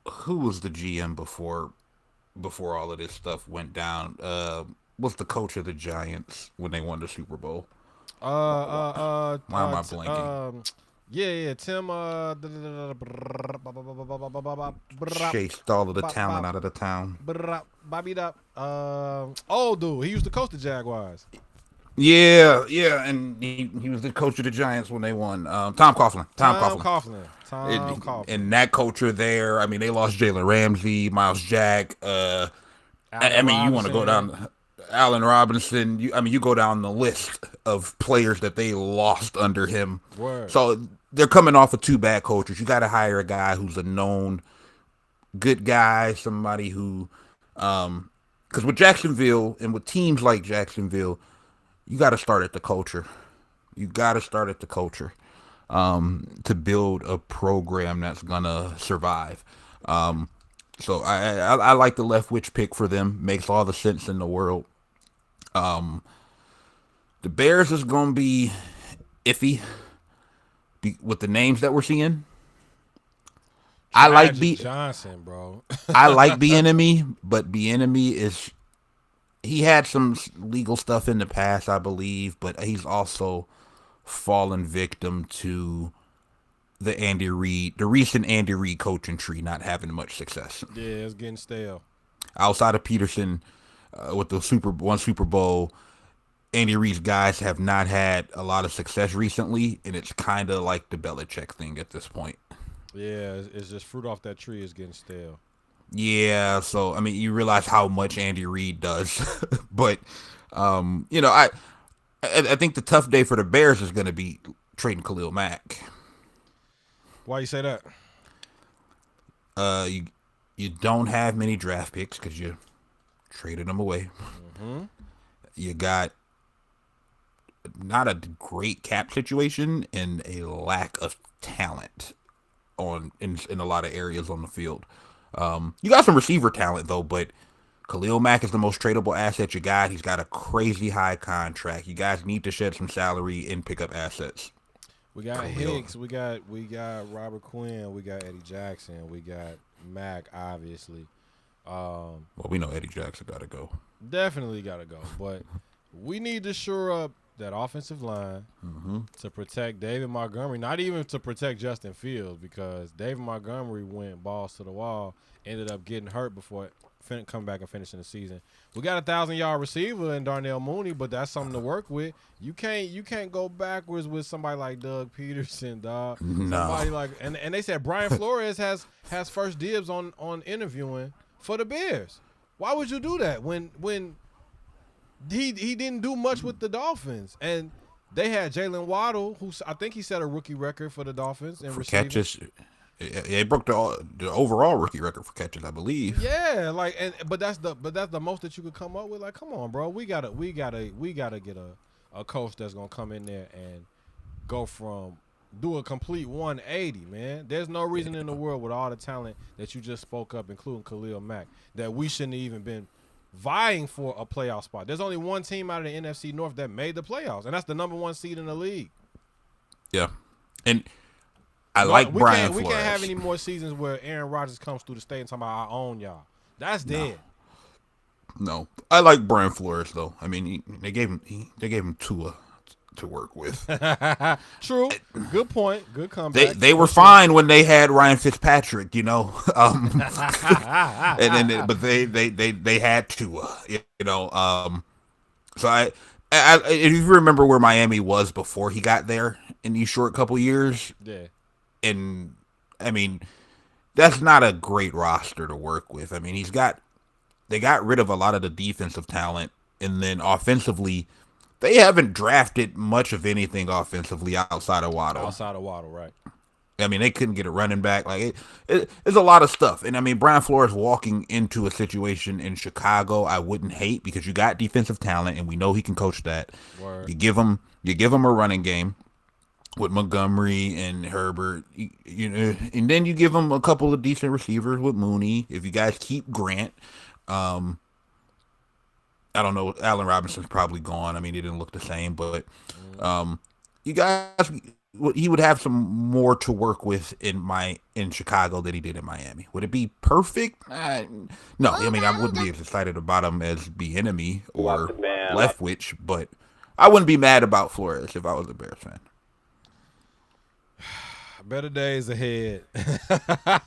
who was the GM before all of this stuff went down? What's the coach of the Giants when they won the Super Bowl? Why am I blanking? Tim. Chased all of the talent out of the town. Bobby up. Old dude. He used to coach the Jaguars. Yeah, and he was the coach of the Giants when they won. Tom Coughlin. Tom Coughlin. And that culture there, I mean, they lost Jalen Ramsey, Miles Jack. I mean, you want to go down Allen Robinson. You go down the list of players that they lost under him. Word. So they're coming off of two bad coaches. You got to hire a guy who's a known good guy, somebody who, because with Jacksonville and with teams like Jacksonville, you got to start at the culture. To build a program that's gonna survive. So I like the Leftwich pick for them. Makes all the sense in the world. The Bears is gonna be iffy with the names that we're seeing. I like Johnson, bro. I like Bieniemy, but Bieniemy he had some legal stuff in the past, I believe, but he's also fallen victim to the recent Andy Reid coaching tree not having much success. Yeah, it's getting stale. Outside of Peterson, with the Super Bowl, Andy Reid's guys have not had a lot of success recently, and it's kind of like the Belichick thing at this point. Yeah, it's just fruit off that tree is getting stale. Yeah, so I mean, you realize how much Andy Reid does, but I think the tough day for the Bears is going to be trading Khalil Mack. Why you say that? You don't have many draft picks because you traded them away. Mm-hmm. You got not a great cap situation and a lack of talent in a lot of areas on the field. You got some receiver talent though, but Khalil Mack is the most tradable asset you got. He's got a crazy high contract. You guys need to shed some salary and pick up assets. We got Hicks. We got Robert Quinn. We got Eddie Jackson. We got Mack, obviously. Well, we know Eddie Jackson got to go. Definitely got to go. But we need to shore up that offensive line to protect David Montgomery, not even to protect Justin Fields, because David Montgomery went balls to the wall, ended up getting hurt before come back and finishing the season. We got a 1,000-yard receiver in Darnell Mooney, but that's something to work with. You can't go backwards with somebody like Doug Peterson, dog. No. Somebody like and they said Brian Flores has first dibs on interviewing for the Bears. Why would you do that when he didn't do much with the Dolphins, and they had Jalen Waddle, who I think he set a rookie record for the Dolphins in receiving. Catches. He broke the overall rookie record for catches, I believe. Yeah, but that's the most that you could come up with. Like, come on, bro, we gotta get a coach that's gonna come in there and do a complete 180, man. There's no reason in the world with all the talent that you just spoke up, including Khalil Mack, that we shouldn't have even been vying for a playoff spot. There's only one team out of the NFC North that made the playoffs, and that's the number 1 seed in the league. Yeah, and Brian Flores. We can't have any more seasons where Aaron Rodgers comes through the state and talking about, I own y'all. That's dead. No, I like Brian Flores though. I mean, they gave him Tua to work with. True. Good point. Good comeback. They were fine when they had Ryan Fitzpatrick, but they had Tua, So I if you remember where Miami was before he got there in these short couple years, yeah. And I mean, that's not a great roster to work with. I mean, they got rid of a lot of the defensive talent, and then offensively, they haven't drafted much of anything offensively outside of Waddle. Outside of Waddle, right? I mean, they couldn't get a running back. Like it's a lot of stuff. And I mean, Brian Flores walking into a situation in Chicago, I wouldn't hate because you got defensive talent, and we know he can coach that. Word. You give him a running game with Montgomery and Herbert, you know, and then you give him a couple of decent receivers with Mooney. If you guys keep Grant, I don't know. Allen Robinson's probably gone. I mean, he didn't look the same, but you guys. He would have some more to work with in Chicago than he did in Miami. Would it be perfect? No. I mean, I wouldn't be as excited about him as Bieniemy or Leftwich, but I wouldn't be mad about Flores if I was a Bears fan. Better days ahead.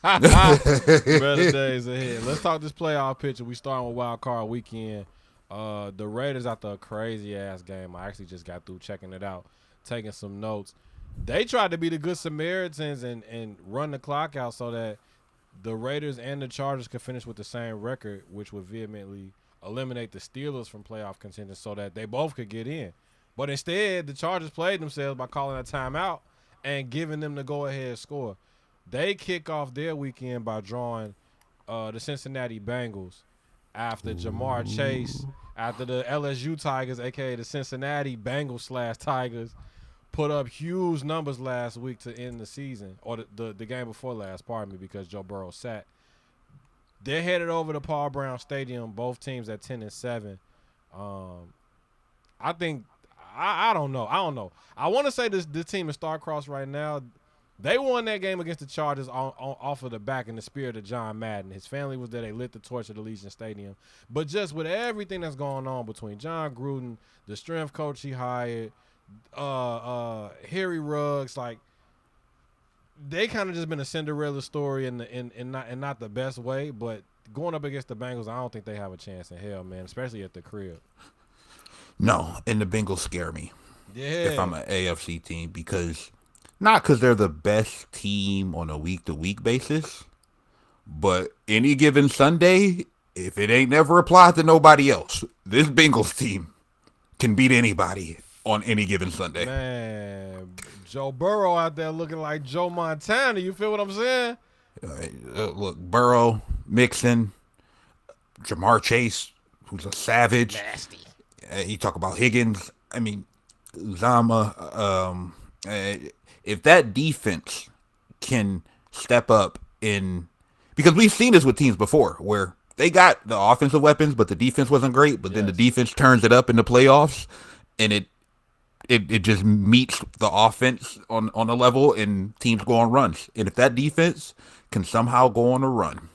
Better days ahead. Let's talk this playoff picture. We starting with Wild Card Weekend. The Raiders after a crazy-ass game. I actually just got through checking it out, taking some notes. They tried to be the good Samaritans and run the clock out so that the Raiders and the Chargers could finish with the same record, which would vehemently eliminate the Steelers from playoff contention so that they both could get in. But instead, the Chargers played themselves by calling a timeout and giving them the go-ahead score. They kick off their weekend by drawing the Cincinnati Bengals after Jamar Chase, after the LSU Tigers, a.k.a. the Cincinnati Bengals/Tigers, put up huge numbers last week to end the season, or the game before last, pardon me, because Joe Burrow sat. They're headed over to Paul Brown Stadium, both teams at 10-7. I think I don't know. I want to say this team is star-crossed right now. They won that game against the Chargers off of the back in the spirit of John Madden. His family was there. They lit the torch at Allegiant Stadium. But just with everything that's going on between John Gruden, the strength coach he hired, Harry Ruggs, like they kind of just been a Cinderella story in not the best way, but going up against the Bengals, I don't think they have a chance in hell, man, especially at the crib. No, and the Bengals scare me. Yeah. If I'm an AFC team, not because they're the best team on a week-to-week basis, but any given Sunday, if it ain't never applied to nobody else, this Bengals team can beat anybody on any given Sunday. Man, Joe Burrow out there looking like Joe Montana. You feel what I'm saying? Look, Burrow, Mixon, Jamar Chase, who's a savage. Nasty. You talk about Higgins. I mean, Uzama. If that defense can step up because we've seen this with teams before where they got the offensive weapons, but the defense wasn't great. But then the defense turns it up in the playoffs, and it just meets the offense on a level, and teams go on runs. And if that defense can somehow go on a run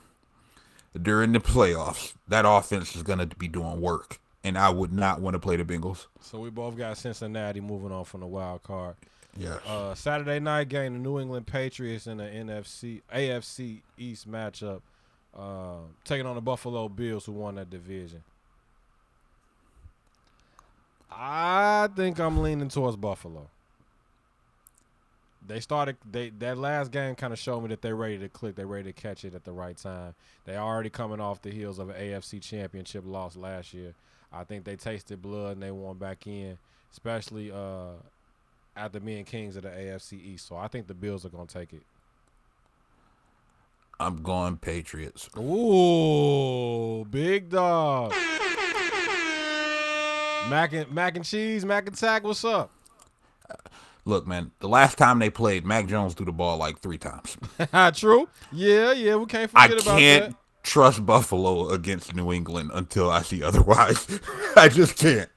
during the playoffs, that offense is going to be doing work. And I would not want to play the Bengals. So we both got Cincinnati moving on from the wild card. Yeah. Saturday night game, the New England Patriots in the AFC East matchup, taking on the Buffalo Bills, who won that division. I think I'm leaning towards Buffalo. That last game kind of showed me that they're ready to click. They're ready to catch it at the right time. They already coming off the heels of an AFC Championship loss last year. I think they tasted blood and they won back in, especially after being kings of the AFC East. So I think the Bills are going to take it. I'm going Patriots. Ooh, big dog. Mac and cheese, Mac and tack, what's up? Look, man, the last time they played, Mac Jones threw the ball like 3 times. True. Yeah, we can't forget about that. I can't trust Buffalo against New England until I see otherwise. I just can't.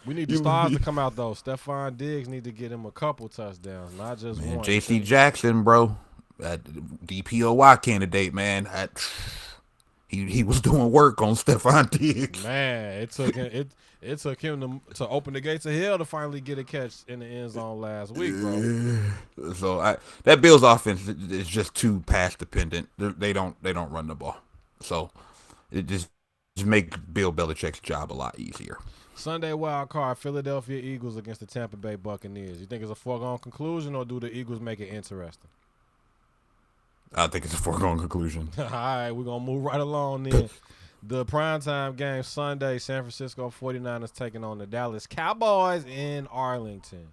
We need the stars to come out, though. Stephon Diggs need to get him a couple touchdowns, not just one. J.C. Jackson, bro, that DPOY candidate, man. He was doing work on Stephon Diggs. Man, it took him to open the gates of hell to finally get a catch in the end zone last week, bro. So that Bills offense is just too pass dependent. They don't run the ball. So it just make Bill Belichick's job a lot easier. Sunday wild card, Philadelphia Eagles against the Tampa Bay Buccaneers. You think it's a foregone conclusion, or do the Eagles make it interesting? I think it's a foregone conclusion. All right, we're going to move right along then. The primetime game Sunday, San Francisco 49ers taking on the Dallas Cowboys in Arlington.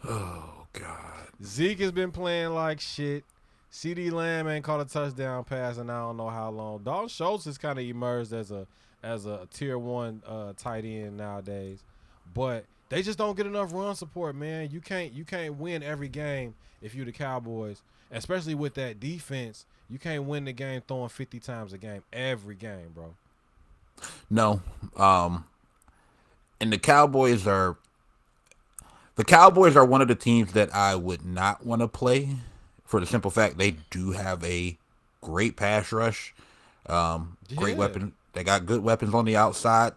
Oh, God. Zeke has been playing like shit. CD Lamb ain't caught a touchdown pass in I don't know how long. Dalton Schultz has kind of emerged as a tier 1 tight end nowadays. But they just don't get enough run support, man. You can't win every game if you're the Cowboys, especially with that defense. You can't win the game throwing 50 times a game every game, bro. No. And the Cowboys are one of the teams that I would not want to play for the simple fact they do have a great pass rush, great weapon. They got good weapons on the outside.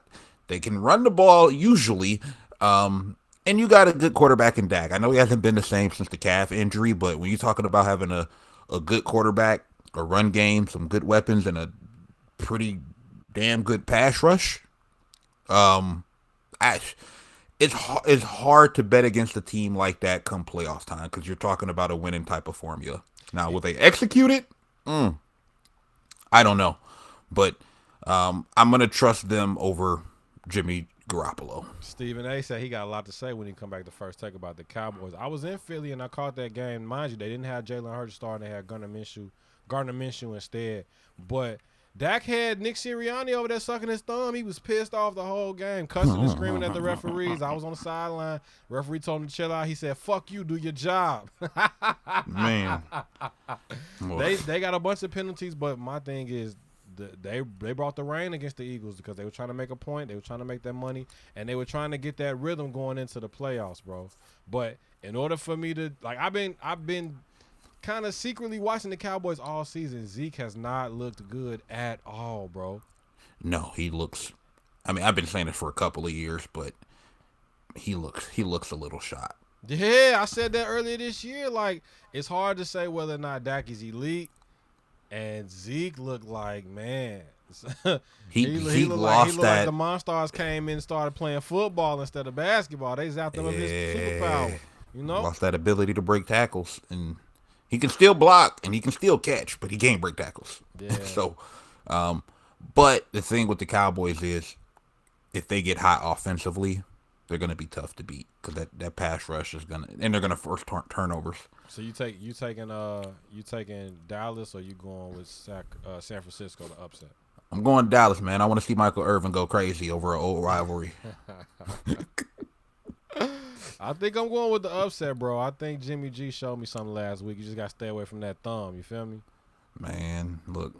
They can run the ball usually, and you got a good quarterback in Dak. I know he hasn't been the same since the calf injury, but when you're talking about having a good quarterback, a run game, some good weapons, and a pretty damn good pass rush, it's hard to bet against a team like that come playoff time because you're talking about a winning type of formula. Now, will they execute it? I don't know. But I'm going to trust them over Jimmy Garoppolo. Stephen A. said he got a lot to say when he come back to First Take about the Cowboys. I was in Philly and I caught that game. Mind you, they didn't have Jalen Hurts starting. They had Gardner Minshew instead. But Dak had Nick Sirianni over there sucking his thumb. He was pissed off the whole game, cussing and screaming at the referees. I was on the sideline. Referee told him to chill out. He said, "Fuck you, do your job." Man. They got a bunch of penalties, but my thing is they brought the rain against the Eagles because they were trying to make a point. They were trying to make their money, and they were trying to get that rhythm going into the playoffs, bro. But in order for me to I've been kind of secretly watching the Cowboys all season. Zeke has not looked good at all, bro. No, he looks. I mean, I've been saying it for a couple of years, but he looks a little shot. Yeah, I said that earlier this year. Like, it's hard to say whether or not Dak is elite, and Zeke looked like, man. he looked like the Monstars came in and started playing football instead of basketball. They zapped him of his superpower. You know, lost that ability to break tackles, and he can still block and he can still catch, but he can't break tackles. Yeah. So, but the thing with the Cowboys is, if they get hot offensively, they're going to be tough to beat because that pass rush is and they're going to force turnovers. So you taking Dallas, or you going with San Francisco to upset? I'm going Dallas, man. I want to see Michael Irvin go crazy over an old rivalry. I think I'm going with the upset, bro. I think Jimmy G showed me something last week. You just got to stay away from that thumb. You feel me? Man, look,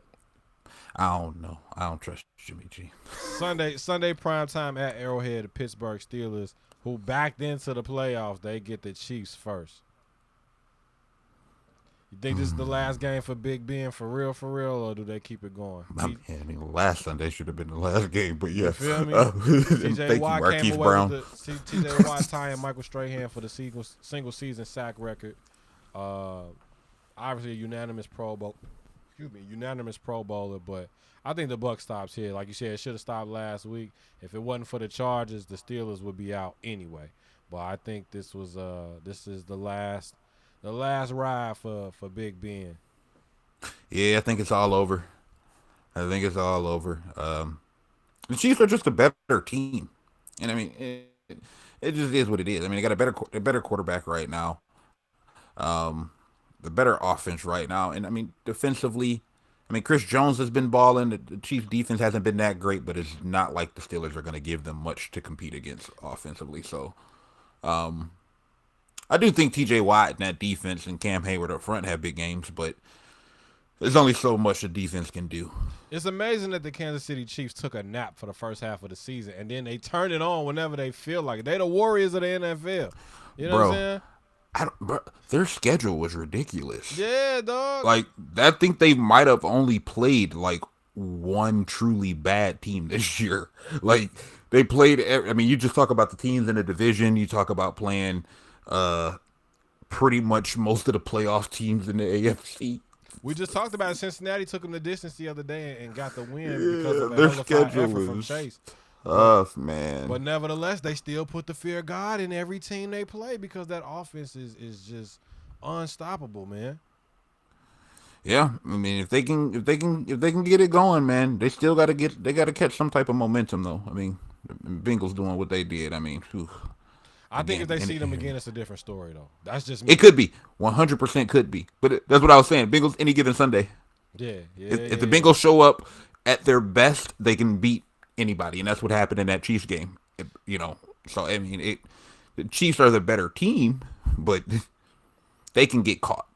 I don't know. I don't trust Jimmy G. Sunday primetime at Arrowhead, the Pittsburgh Steelers, who backed into the playoffs, they get the Chiefs first. You think this is the last game for Big Ben for real, or do they keep it going? I mean, last Sunday should have been the last game, but yeah. You feel me? T.J. Watt came away with the T.J. Watt tying Michael Strahan for the single season sack record. Obviously a unanimous Pro Bowler, but I think the buck stops here. Like you said, it should have stopped last week. If it wasn't for the Chargers, the Steelers would be out anyway. But I think this is the last ride for Big Ben. Yeah, I think it's all over. The Chiefs are just a better team, and I mean, it just is what it is. I mean, they got a better quarterback right now, the better offense right now, and I mean, defensively, I mean, Chris Jones has been balling. The Chiefs' defense hasn't been that great, but it's not like the Steelers are going to give them much to compete against offensively. So, I do think T.J. Watt and that defense and Cam Hayward up front have big games, but there's only so much the defense can do. It's amazing that the Kansas City Chiefs took a nap for the first half of the season, and then they turn it on whenever they feel like it. They the Warriors of the NFL. You know what I'm saying? Their schedule was ridiculous. Yeah, dog. Like, I think they might have only played, like, one truly bad team this year. Like, they played – I mean, you just talk about the teams in the division. You talk about playing pretty much most of the playoff teams in the AFC. We just talked about Cincinnati took them the distance the other day and got the win because of their a schedule effort from Chase. Tough, man. But nevertheless, they still put the fear of God in every team they play because that offense is just unstoppable, man. Yeah, I mean, if they can get it going, man, they still gotta catch some type of momentum though. I mean, the Bengals doing what they did. I mean, whew, I think if again, they and see them again, it's a different story though. That's just it me. could be 100% could be, but that's what I was saying. Bengals any given Sunday. Yeah, If the Bengals show up at their best, they can beat anybody, and that's what happened in that Chiefs game. So I mean, the Chiefs are the better team, but they can get caught.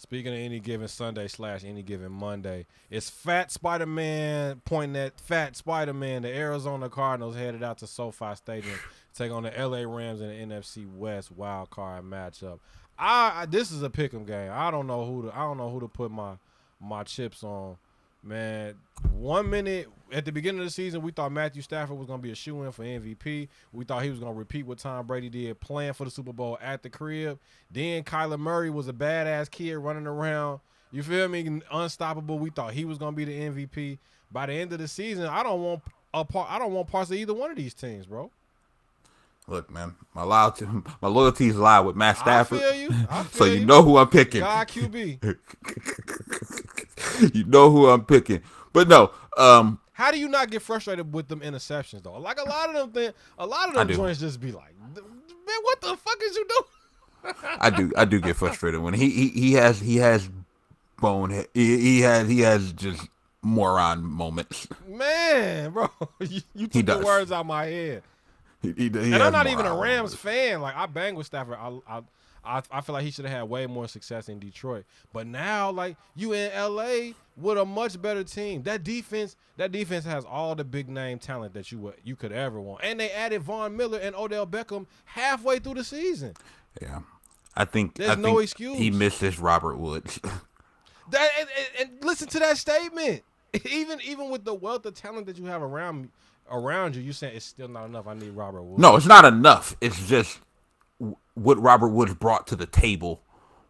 Speaking of any given Sunday / any given Monday, it's Fat Spider-Man pointing at Fat Spider-Man. The Arizona Cardinals headed out to SoFi Stadium to take on the LA Rams in the NFC West wild card matchup. This is a pick'em game. I don't know who to put my chips on. Man, 1 minute at the beginning of the season, we thought Matthew Stafford was going to be a shoo-in for MVP. We thought he was going to repeat what Tom Brady did, playing for the Super Bowl at the crib. Then Kyler Murray was a badass kid running around. You feel me? Unstoppable. We thought he was going to be the MVP. By the end of the season, I don't want parts of either one of these teams, bro. Look, man, my loyalties lie with Matt Stafford. I feel you. So you know who I'm picking. God QB. You know who I'm picking. But no, how do you not get frustrated with them interceptions though? Like a lot of them joints just be like, man, what the fuck is you doing? I do get frustrated when he has bonehead. He has just moron moments. Man, bro, you took the words out of my head. And I'm not even a Rams fan. Like I bang with Stafford. I feel like he should have had way more success in Detroit. But now, like you in LA with a much better team. That defense has all the big name talent that you could ever want. And they added Von Miller and Odell Beckham halfway through the season. Yeah, I think there's no excuse. He misses Robert Woods. And listen to that statement. Even with the wealth of talent that you have around you, you saying it's still not enough. I need Robert Woods. No, it's not enough. It's just what Robert Woods brought to the table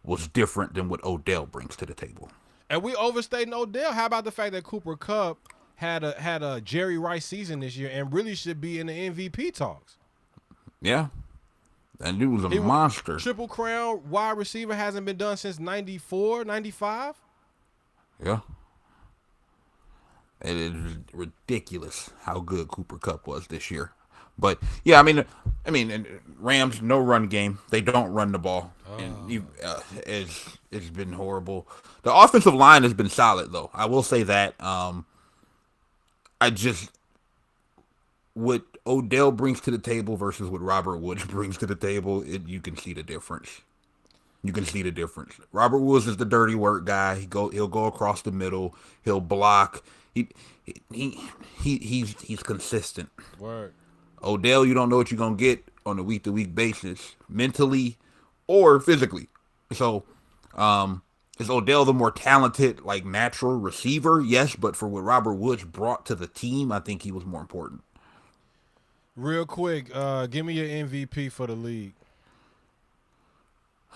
was different than what Odell brings to the table. And we overstating Odell. How about the fact that Cooper Kupp had a Jerry Rice season this year and really should be in the MVP talks? Yeah. That dude was a monster. Triple Crown wide receiver hasn't been done since 94, 95. Yeah. It is ridiculous how good Cooper Kupp was this year. But yeah, I mean, Rams no run game. They don't run the ball, and it's been horrible. The offensive line has been solid, though. I will say that. What Odell brings to the table versus what Robert Woods brings to the table, you can see the difference. You can see the difference. Robert Woods is the dirty work guy. He'll go across the middle. He'll block. He's consistent. Word. Odell, you don't know what you're gonna get on a week-to-week basis, mentally or physically. So, is Odell the more talented, like natural receiver? Yes, but for what Robert Woods brought to the team, I think he was more important. Real quick, give me your MVP for the league.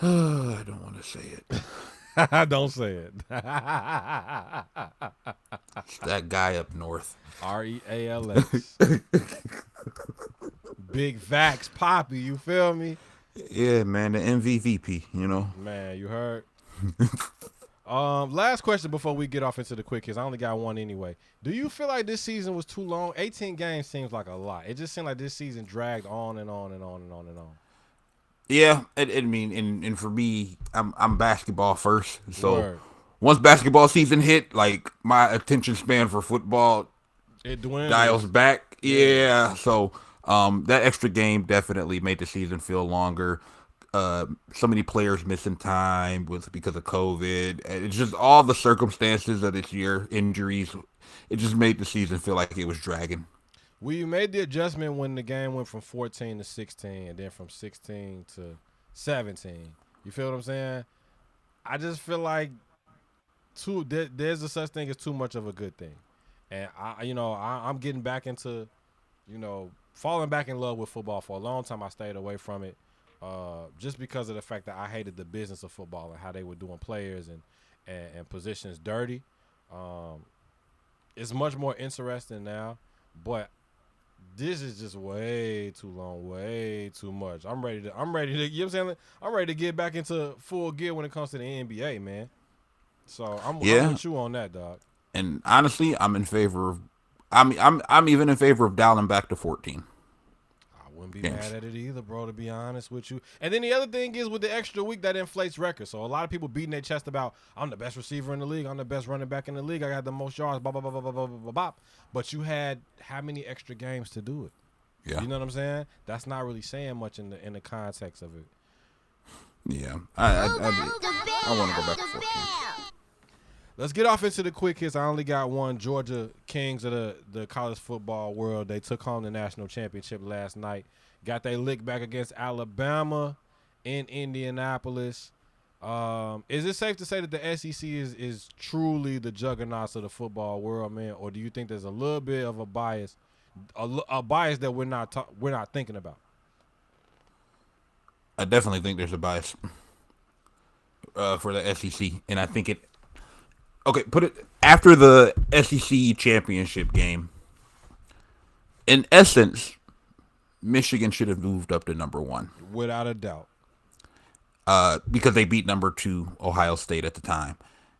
I don't want to say it. Don't say it. It's that guy up north. R-E-A-L-S. Big Vax Poppy, you feel me? Yeah, man, the MVP, you know. Man, you heard? Last question before we get off into the quick hits. I only got one anyway. Do you feel like this season was too long? 18 games seems like a lot. It just seemed like this season dragged on and on and on and on and on. Yeah, and for me, I'm basketball first. So Word. Once basketball season hit, like my attention span for football dials back. Yeah. So that extra game definitely made the season feel longer. So many players missing time because of COVID. And it's just all the circumstances of this year, injuries. It just made the season feel like it was dragging. We made the adjustment when the game went from 14 to 16 and then from 16 to 17. You feel what I'm saying? I just feel like there's a such thing as too much of a good thing. And I'm getting back into, falling back in love with football. For a long time I stayed away from it just because of the fact that I hated the business of football and how they were doing players and positions dirty. It's much more interesting now, but this is just way too long, way too much. I'm ready to, you know what I'm saying? I'm ready to get back into full gear when it comes to the NBA, man. So I'm with you on that, dog. And honestly, I'm in favor of. I'm even in favor of dialing back to 14. I wouldn't be mad at it either, bro, to be honest with you. And then the other thing is with the extra week, that inflates records. So a lot of people beating their chest about, I'm the best receiver in the league, I'm the best running back in the league, I got the most yards, blah, blah, blah, blah, blah, blah, blah, blah. But you had how many extra games to do it? Yeah. You know what I'm saying? That's not really saying much in the context of it. Yeah. I want to go back to 14. Let's get off into the quick hits. I only got one. Georgia Kings of the college football world. They took home the national championship last night. Got their lick back against Alabama in Indianapolis. Is it safe to say that the SEC is truly the juggernauts of the football world, man? Or do you think there's a little bit of a bias, a bias that we're not thinking about? I definitely think there's a bias for the SEC, and I think it. Okay, put it after the SEC championship game. In essence, Michigan should have moved up to number 1. Without a doubt. Because they beat number 2 Ohio State at the time.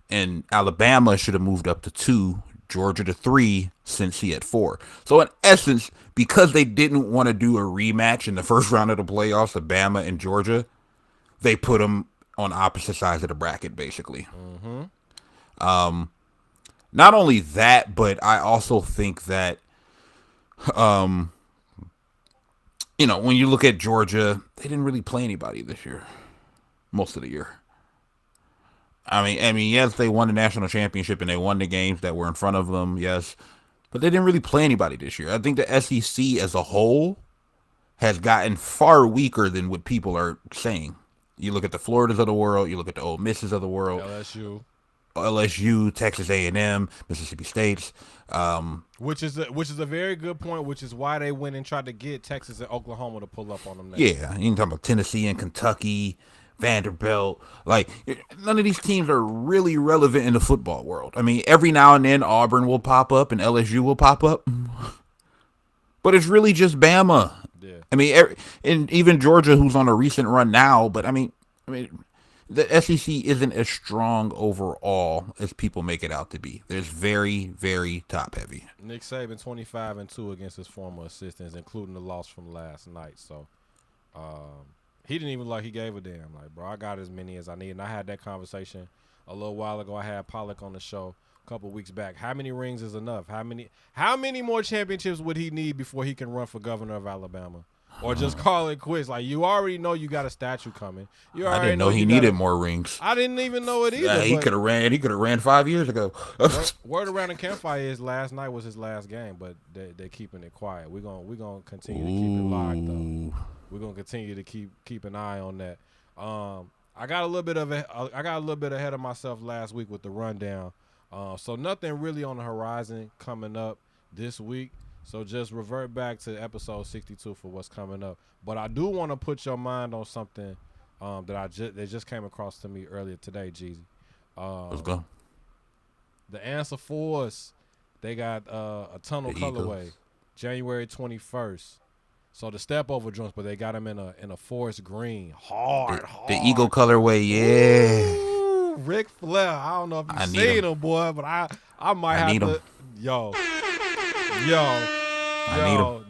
And Alabama should have moved up to 2, Georgia to 3, Cincy at 4. So in essence, because they didn't want to do a rematch in the first round of the playoffs of Bama and Georgia, they put them on opposite sides of the bracket, basically. Mm-hmm. Not only that, but I also think that, when you look at Georgia, they didn't really play anybody this year, most of the year. I mean, yes, they won the national championship and they won the games that were in front of them, yes, but they didn't really play anybody this year. I think the SEC as a whole has gotten far weaker than what people are saying. You look at the Floridas of the world, you look at the Ole Misses of the world, LSU, Texas A&M, Mississippi State's, which is a very good point. Which is why they went and tried to get Texas and Oklahoma to pull up on them. Yeah, you can talk about Tennessee and Kentucky, Vanderbilt. Like, none of these teams are really relevant in the football world. I mean, every now and then Auburn will pop up and LSU will pop up, but it's really just Bama. Yeah. I mean, and even Georgia, who's on a recent run now. But I mean. The SEC isn't as strong overall as people make it out to be. There's very, very top heavy. Nick Saban 25-2 against his former assistants, including the loss from last night. So he didn't even he gave a damn. Like, bro, I got as many as I need. And I had that conversation a little while ago. I had Pollock on the show a couple weeks back. How many rings is enough? How many more championships would he need before he can run for governor of Alabama? Or just call it quits. Like, you already know you got a statue coming. I didn't know he needed more rings. I didn't even know it either. Yeah, he could have ran. He could have ran 5 years ago. Word around the campfire is last night was his last game, but they're keeping it quiet. We're gonna continue to keep it locked though. We're gonna continue to keep an eye on that. I got a little bit ahead of myself last week with the rundown. So nothing really on the horizon coming up this week. So just revert back to episode 62 for what's coming up. But I do want to put your mind on something that just came across to me earlier today, Jeezy. Let's go. The Answer Force, they got a tunnel colorway, January 21st. So the step over joints, but they got them in a forest green, hard. The Eagle colorway, yeah. Ooh, Ric Flair. I don't know if you've seen him, boy, but I might have to. Yo,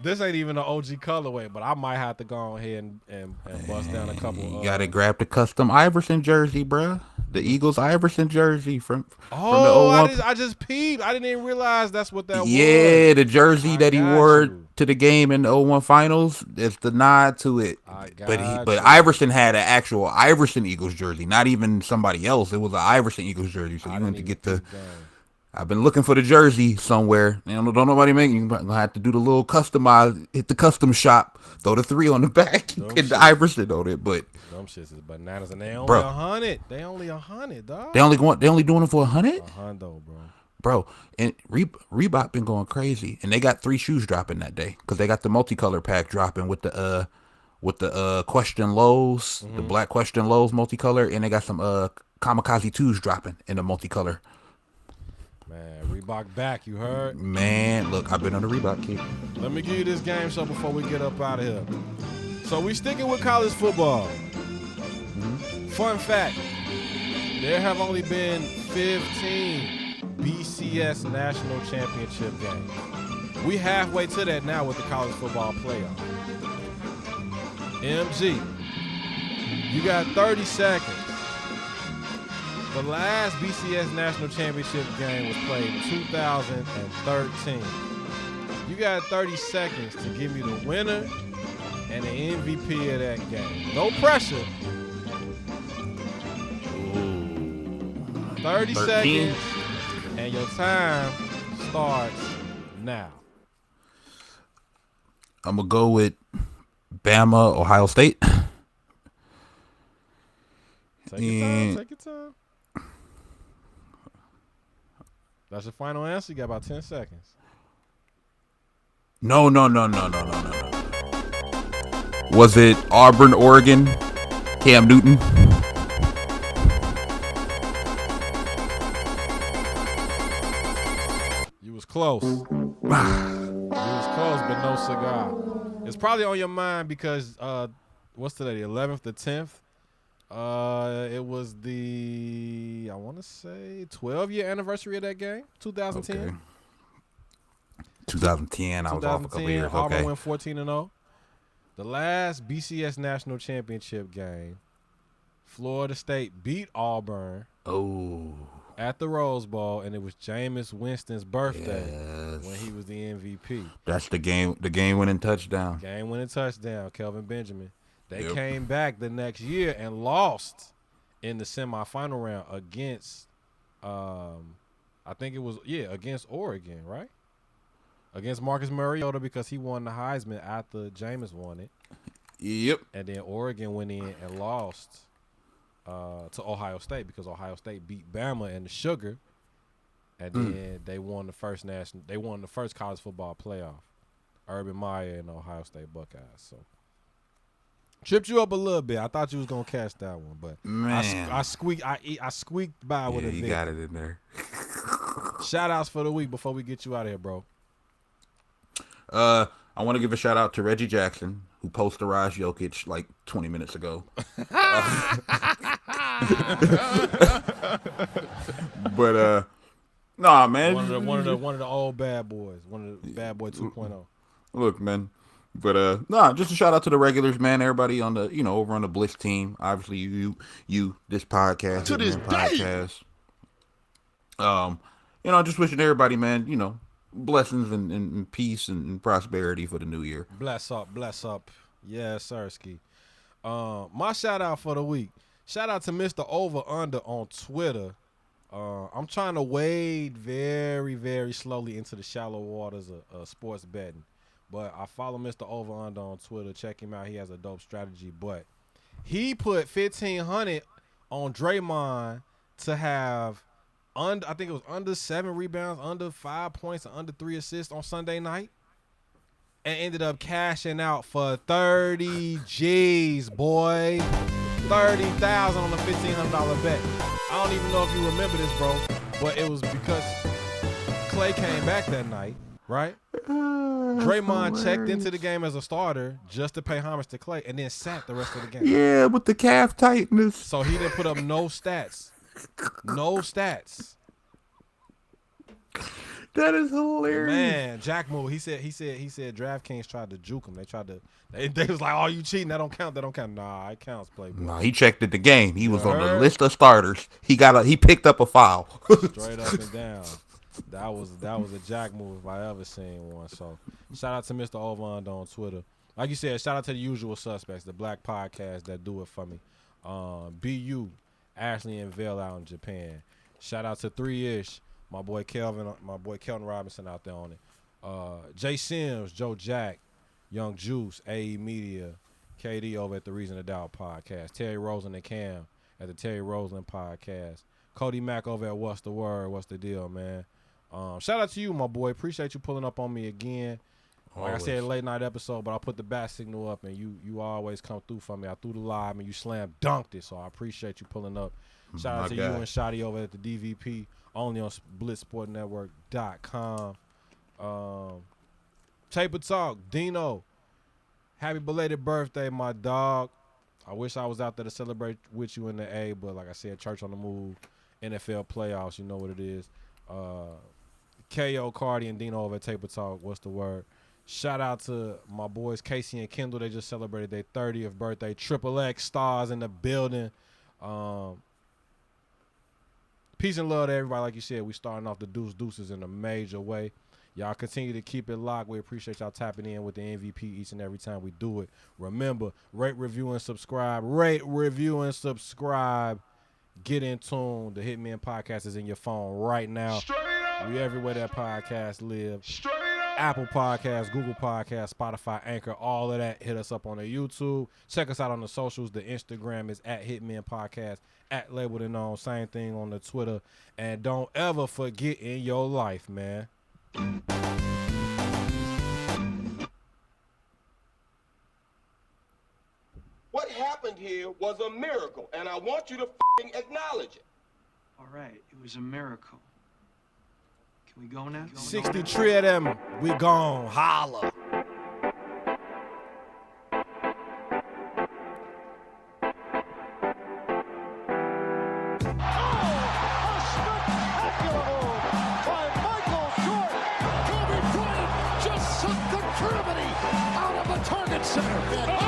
this ain't even an OG colorway, but I might have to go ahead and bust down a couple. You gotta grab the custom Iverson jersey, bruh. The Eagles Iverson jersey from the 01. I just peeped. I didn't even realize that's what that was. Yeah, the jersey that he wore to the game in the 01 finals. It's the nod to it. But Iverson had an actual Iverson Eagles jersey, not even somebody else. It was an Iverson Eagles jersey. So you want to get the. I've been looking for the jersey somewhere. Don't nobody make it. You're going to have to do the little customize, hit the custom shop, throw the 3 on the back, get the Iverson on it. But them shits is bananas, and they only 100. They only 100, dog. They only doing it for 100? 100, bro. Bro, and Reebok been going crazy, and they got 3 shoes dropping that day because they got the multicolor pack dropping with the question lows, the black question lows multicolor, and they got some kamikaze 2s dropping in the multicolor. Man, Reebok back, you heard? Man, look, I've been on the Reebok kick. Let me give you this game show before we get up out of here. So we sticking with college football. Fun fact, there have only been 15 BCS National Championship games. We halfway to that now with the college football playoff. MG, you got 30 seconds. The last BCS National Championship game was played in 2013. You got 30 seconds to give me the winner and the MVP of that game. No pressure. 30 seconds, and your time starts now. I'm going to go with Bama, Ohio State. Take your time. That's your final answer. You got about 10 seconds. No. Was it Auburn, Oregon, Cam Newton? You was close. You was close, but no cigar. It's probably on your mind because what's today? The 11th, the 10th. It was the, I want to say, 12-year anniversary of that game, 2010. Okay. 2010. I was off a couple years. Auburn Okay. went 14-0. The last BCS National Championship game, Florida State beat Auburn at the Rose Bowl, and it was Jameis Winston's birthday when he was the MVP. That's the game-winning touchdown. Game-winning touchdown, Kelvin Benjamin. They came back the next year and lost in the semifinal round against, I think it was, against Oregon, right? Against Marcus Mariota because he won the Heisman after Jameis won it. Yep. And then Oregon went in and lost to Ohio State because Ohio State beat Bama in the Sugar, and then they won the first college football playoff. Urban Meyer and Ohio State Buckeyes. So tripped you up a little bit. I thought you was gonna catch that one, but man, I squeaked by with a you victory. got it in there. Shout outs for the week before we get you out of here, bro. I want to give a shout out to Reggie Jackson, who posterized Jokic like 20 minutes ago. But nah, man, one of the old bad boys, one of the bad boy 2.0. Look, man. But nah, just a shout out to the regulars, man. Everybody on the over on the Blitz team. Obviously, you this podcast, To this podcast. Just wishing everybody, man, blessings and peace and prosperity for the new year. Bless up. Yes, Sirski. My shout out for the week. Shout out to Mr. Over Under on Twitter. I'm trying to wade very, very slowly into the shallow waters of sports betting. But I follow Mr. Over Under on Twitter. Check him out. He has a dope strategy. But he put 1,500 on Draymond to have I think it was under 7 rebounds, under 5 points, and under 3 assists on Sunday night, and ended up cashing out for 30 G's, boy. 30,000 on a $1,500 bet. I don't even know if you remember this, bro, but it was because Klay came back that night, right? Draymond checked into the game as a starter just to pay homage to Klay, and then sat the rest of the game. Yeah, with the calf tightness. So he didn't put up no stats. No stats. That is hilarious. Man, Jack Moore, he said DraftKings tried to juke him. They was like, "Oh, you cheating? That don't count. Nah, it counts, Playboy. Nah, he checked at the game. He was on the list of starters. He picked up a foul. Straight up and down. That was a Jack move if I ever seen one. So shout out to Mr. Ovand on Twitter. Like you said, shout out to the usual suspects, the black podcast that do it for me. BU, Ashley and Vale out in Japan. Shout out to 3-ish, my boy Kelvin Robinson out there on it. Jay Sims, Joe Jack, Young Juice, AE Media, KD over at the Reason to Doubt podcast. Terry Roseland and Cam at the Terry Roseland podcast. Cody Mack over at What's the Word? What's the deal, man? Shout out to you, my boy. Appreciate you pulling up on me again. Like I said, late night episode, but I put the bat signal up, and you always come through for me. I threw the live, and you slam dunked it, so I appreciate you pulling up. Shout out to you and Shotty over at the DVP, only on BlitzSportNetwork.com. Taper Talk, Dino. Happy belated birthday, my dog. I wish I was out there to celebrate with you in the A, but like I said, church on the move. NFL playoffs. You know what it is. KO, Cardi, and Dino over at Taper Talk. What's the word? Shout out to my boys Casey and Kendall. They just celebrated their 30th birthday. Triple X stars in the building. Peace and love to everybody. Like you said, we starting off the deuces in a major way. Y'all continue to keep it locked. We appreciate y'all tapping in with the MVP each and every time we do it. Remember, rate, review, and subscribe. Rate, review, and subscribe. Get in tune. The Hitmen Podcast is in your phone right now. We everywhere that podcast live. Apple Podcasts, Google Podcasts, Spotify, Anchor, all of that. Hit us up on the YouTube. Check us out on the socials. The Instagram is at Hitmen Podcast, at Labeled and Known. Same thing on the Twitter. And don't ever forget in your life, man. What happened here was a miracle, and I want you to acknowledge it. All right, it was a miracle. Can we go now? 63 of them, we gone. Holla. Just sucked the gravity out of the target center.